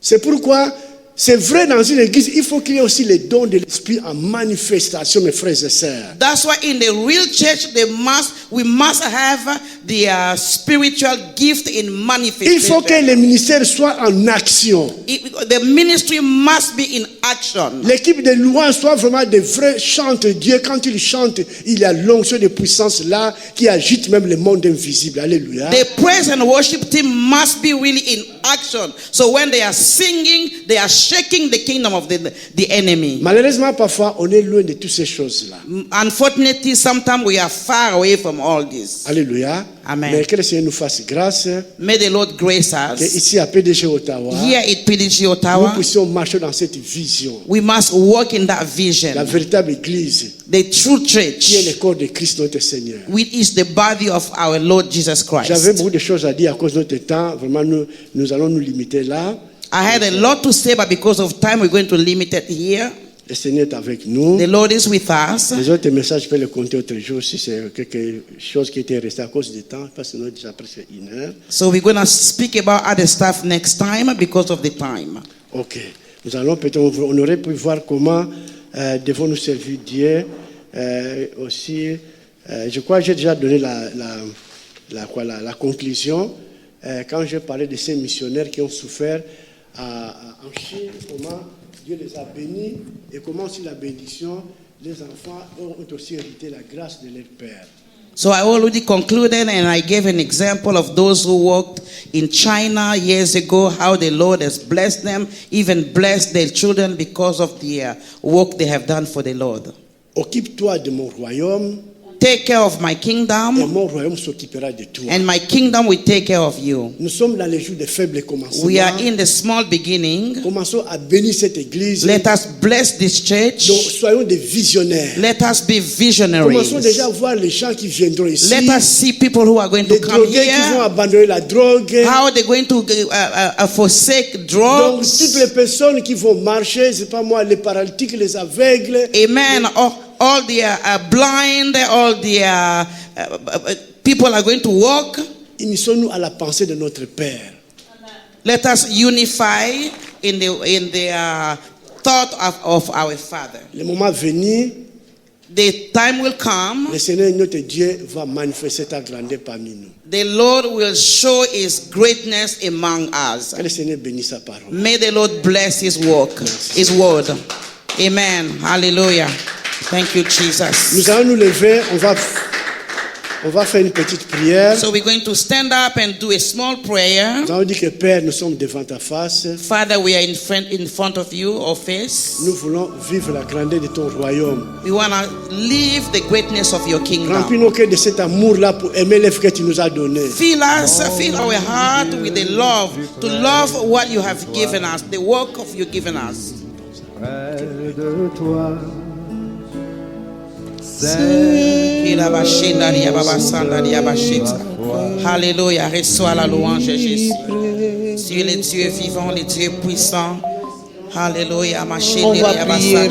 C'est pourquoi c'est vrai dans une église, il faut qu'il y ait aussi les dons de l'Esprit en manifestation, mes frères et sœurs. That's why in the real church we must have the spiritual gift in manifestation. Il faut que les ministères soient en action. The ministry must be in action. L'équipe de louanges soit vraiment des vrais chantent Dieu. Quand ils chantent, il y a l'onction de puissance là qui agite même le monde invisible. Alléluia. The praise and worship team must be really in action. So when they are singing, they are shaking the kingdom of the enemy. Malheureusement, parfois, on est loin de toutes ces choses-là. Unfortunately, sometimes we are far away from all this. Alléluia. Amen. Mais que le Seigneur nous fasse grâce. May the Lord grace Que us. ici à PDG Ottawa, Here at PDG nous Ottawa, puissions marcher dans cette vision. we must walk in that La vision. véritable église The true qui est church, le corps de Christ notre Seigneur. which is the body of our Lord Jesus J'avais Christ. beaucoup de choses à dire à cause de notre temps. Vraiment, nous allons nous limiter là. I had a lot to say, but because of time, we're going to limit it here. Le Seigneur est avec nous. The Lord is with us. Les autres messages, je peux les compter autre jour si c'est quelque chose qui était resté à cause du temps, parce que nous déjà presque 1 heure. So we're going to speak about other stuff next time because of the time. Ok. Nous allons peut-être, on aurait pu voir comment devons-nous servir Dieu. Aussi, je crois que j'ai déjà donné la conclusion quand j'ai parlé de ces missionnaires qui ont souffert en Chine, comment Dieu les a bénis et comment aussi la bénédiction, les enfants ont aussi hérité la grâce de leur Père. So I already concluded and I gave an example of those who worked in China years ago, how the Lord has blessed them, even blessed their children because of the work they have done for the Lord. Occupe-toi de mon royaume Take care of my et kingdom, mon royaume s'occupera de toi. and my kingdom will take care of you. Nous sommes dans les jours de faibles commencements. We are in the small beginning. Commençons à bénir cette église. Let us bless this church. Donc, soyons des visionnaires. Let us be Commençons visionaries. déjà à voir les gens qui viendront ici. Let us see people who are going to Les come drogués qui vont here. abandonner la drogue. How they're going to forsake Donc, drugs. toutes les personnes qui vont marcher, c'est pas moi, les paralytiques, les aveugles. Amen. All the blind, all the people are going to walk. Unissons-nous à la pensée de notre Père. Let us unify in the thought of our Father. Le moment venu, The time will come. le Seigneur notre Dieu va manifester ta grandeur parmi nous. The Lord will show His greatness among us. Que le Seigneur bénisse sa parole. May the Lord bless His work, His word. Amen. Hallelujah. Thank you, Jesus. Nous allons nous lever, on va faire une petite prière. So we're going to stand up and do a small prayer. Nous allons dire que Père, nous sommes devant ta face. Father, we are in front of you, our face. Nous voulons vivre la grandeur de ton royaume. We want to live the greatness of your kingdom. Remplis nos cœurs de cet amour-là pour aimer l'œuvre que tu nous as donné. Fill our heart with the love, to love what you have given us, the work of you given us. Près de toi, Alléluia, reçois la louange, Jésus. Tu es le Dieu vivant, le Dieu puissant. Alléluia. On va prier, on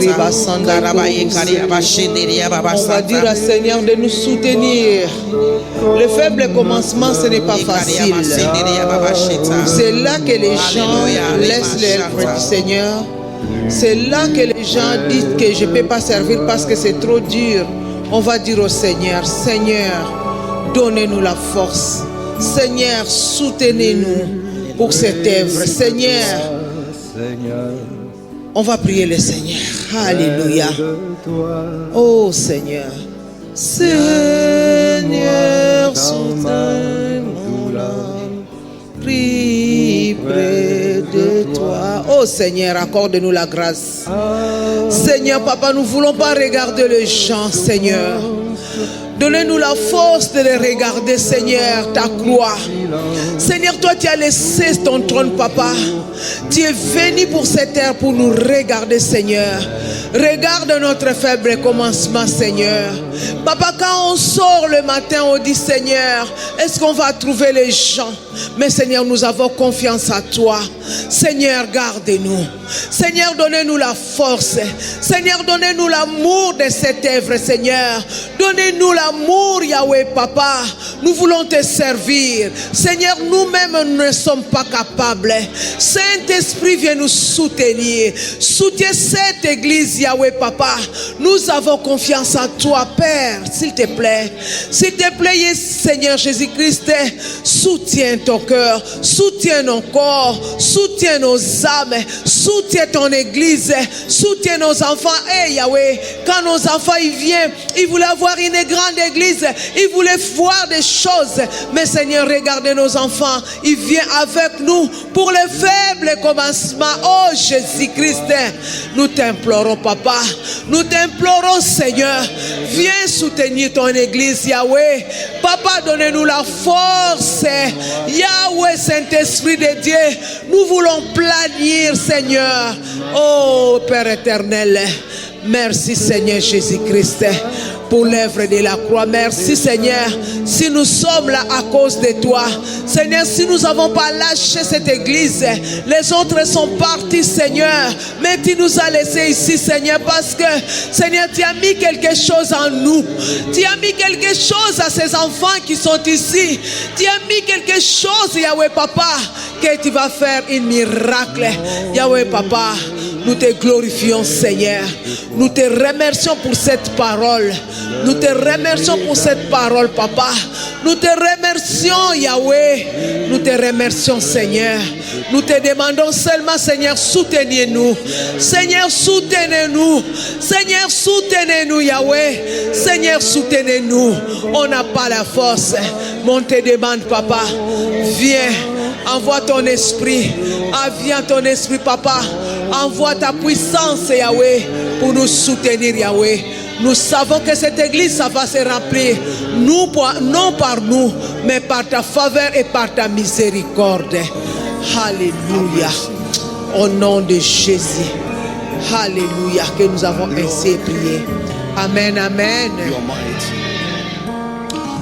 va dire au Seigneur de nous soutenir. Le faible commencement, ce n'est pas facile. C'est là que les gens laissent l'œuvre du Seigneur. C'est là que les gens disent que je ne peux pas servir parce que c'est trop dur. On va dire au Seigneur, Seigneur, donnez-nous la force. Seigneur, soutenez-nous pour cette œuvre. Seigneur, on va prier le Seigneur. Alléluia. Oh Seigneur. Seigneur, soutiens-nous l'âme. Prie près de toi. Oh Seigneur, accorde-nous la grâce. Seigneur, Papa, nous ne voulons pas regarder les gens, Seigneur. Donnez-nous la force de les regarder, Seigneur, ta gloire. Seigneur, toi, tu as laissé ton trône, Papa. Tu es venu pour cette terre pour nous regarder, Seigneur. Regarde notre faible commencement, Seigneur. Papa, quand on sort le matin, on dit, Seigneur, est-ce qu'on va trouver les gens? Mais Seigneur, nous avons confiance à toi. Seigneur, garde-nous. Seigneur, donnez-nous la force. Seigneur, donnez-nous l'amour de cette œuvre, Seigneur. Donnez-nous l'amour, Yahweh, Papa. Nous voulons te servir. Seigneur, nous-mêmes, nous ne sommes pas capables. Saint-Esprit, viens nous soutenir. Soutiens cette église, Yahweh, Papa. Nous avons confiance en toi, Père, s'il te plaît. S'il te plaît, Seigneur Jésus-Christ, soutiens ton cœur, soutiens nos corps, soutiens nos âmes, soutiens ton église, soutiens nos enfants. Hey Yahweh, quand nos enfants ils viennent, ils voulaient avoir une grande église, ils voulaient voir des choses. Mais Seigneur, regardez nos enfants, ils viennent avec nous pour le faible commencement. Oh Jésus-Christ, nous t'implorons, Papa, nous t'implorons, Seigneur, viens soutenir ton église, Yahweh. Papa, donnez-nous la force. Yahweh, Saint-Esprit de Dieu, nous voulons planir, Seigneur. Oh Père éternel, merci Seigneur Jésus-Christ pour l'œuvre de la croix. Merci Seigneur, si nous sommes là à cause de toi. Seigneur, si nous n'avons pas lâché cette église, les autres sont partis, Seigneur, mais tu nous as laissés ici, Seigneur, parce que Seigneur, tu as mis quelque chose en nous. Tu as mis quelque chose à ces enfants qui sont ici. Tu as mis quelque chose, Yahweh Papa, que tu vas faire un miracle. Yahweh Papa, nous te glorifions, Seigneur. Nous te remercions pour cette parole. Nous te remercions pour cette parole, Papa. Nous te remercions, Yahweh. Nous te remercions, Seigneur. Nous te demandons seulement, Seigneur, soutenez-nous. Seigneur, soutenez-nous. Seigneur, soutenez-nous, Yahweh. Seigneur, soutenez-nous. On n'a pas la force. Mais on te demande, Papa, viens. Envoie ton esprit. Envoie ton esprit, Papa. Envoie ta puissance, Yahweh, pour nous soutenir, Yahweh. Nous savons que cette église, ça va se remplir. Non par nous, mais par ta faveur et par ta miséricorde. Alléluia. Au nom de Jésus. Alléluia. Que nous avons ainsi prié. Amen, amen.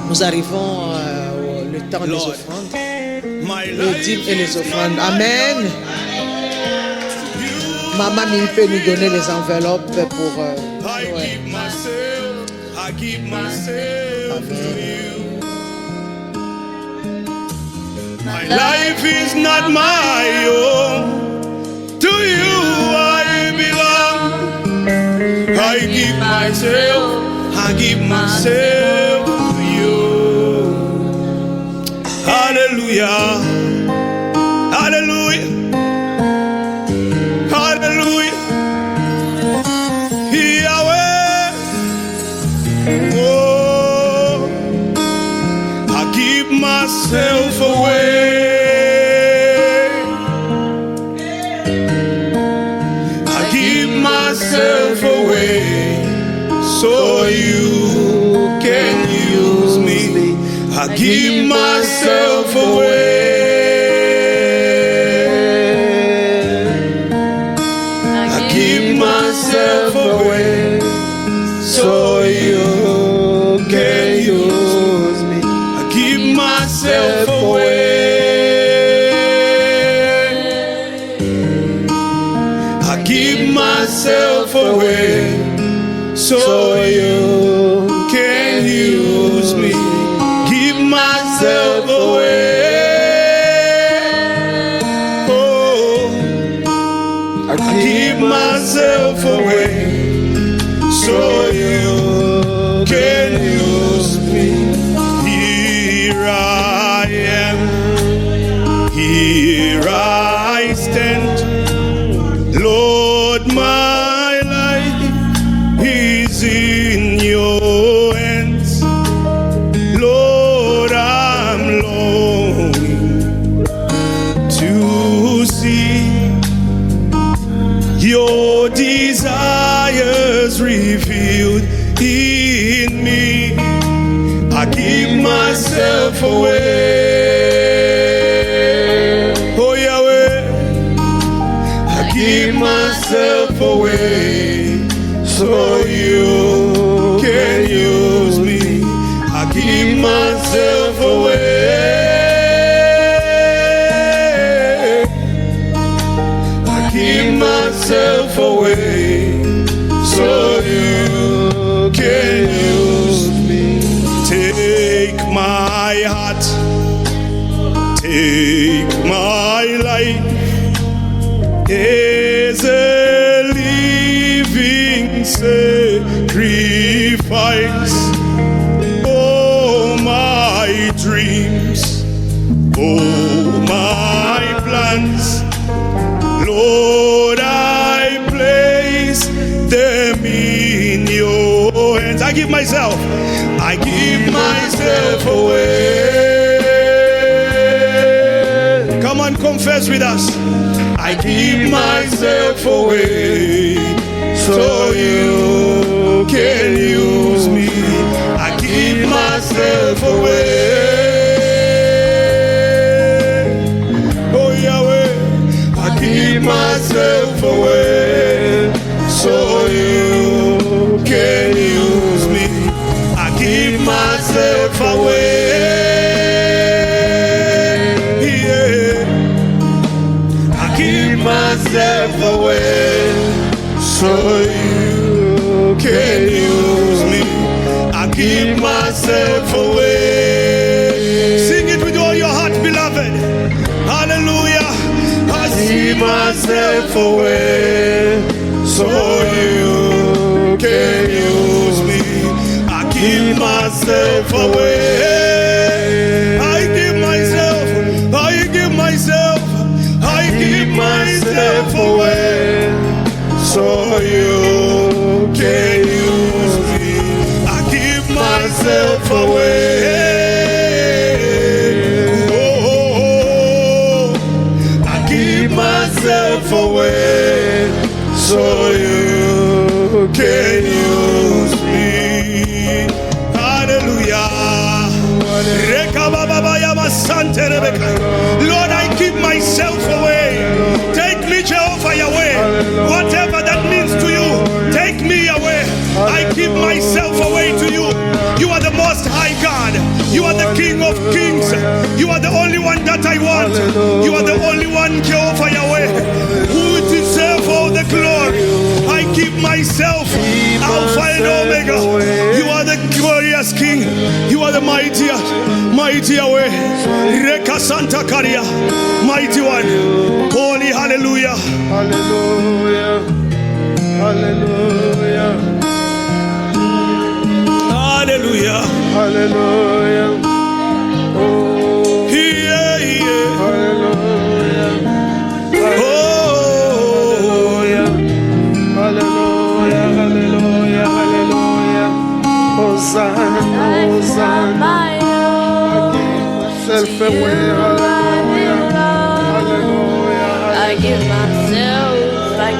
Nous arrivons au temps des offrandes. Les dîmes et les offrandes. Amen. Maman Mimi peut nous donner les enveloppes pour I give myself to you. My life is not my own. To you I belong. I give myself to you. Hallelujah. Hallelujah. Hallelujah. Yahweh. Oh, I give myself away. I give myself away so you can use me. I give myself away. I give myself away so you can use me. I give myself away. I give myself away so you can use me. Give myself away. Oh, I give myself away so you can use me. Here I am, here I stand. Lord, my life is in your hands. Lord, I'm longing to see your desires revealed in me. I give myself away. Oh Yahweh, I give myself away so you can use me. I give myself away. I give myself away so you can use me. Take my heart, take my life as a living sacrifice. Oh, my dreams, oh, my plans, Lord, I place them in your hands. I give myself away. Come on, confess with us. I give myself away so you can use me. I give myself away. Oh Yahweh, I give myself away so you can use me. I give myself away. Yeah. I give myself away so you can use me. I give myself away. Sing it with all your heart, beloved. Hallelujah. I give myself away so you can use me. I give myself away. I give myself, I give myself, I give myself away so you can use me. I give myself away. Oh, I give myself away so you can use me. Hallelujah. Lord, I give myself away. Take me, Jehovah Yahweh. Whatever that means to you, take me away. I give myself away to you. You are the most high God. You are the King of kings. You are the only one that I want. You are the only one, Jehovah Yahweh, who deserves all the glory. I give myself, Alpha and Omega. You are the glorious King. You are the mighty Yahweh. Reka Santa Caria, mighty one. Holy, hallelujah. Hallelujah. Hallelujah. Hallelujah. Hallelujah. Oh, Yeah, yeah. hallelujah. Oh, Hallelujah. Hallelujah. Hallelujah. Hosanna. Hosanna. Self away. Hallelujah. Hallelujah. I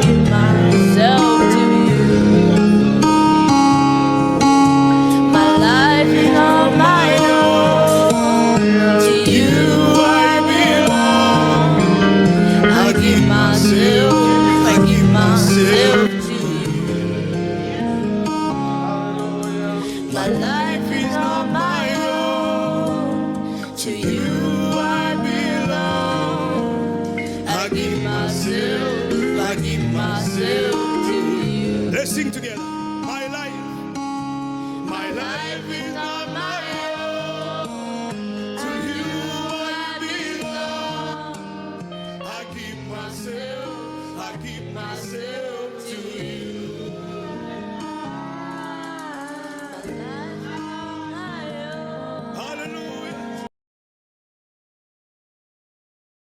give myself to you. My life is not my own. To you I belong. I give myself to you. My life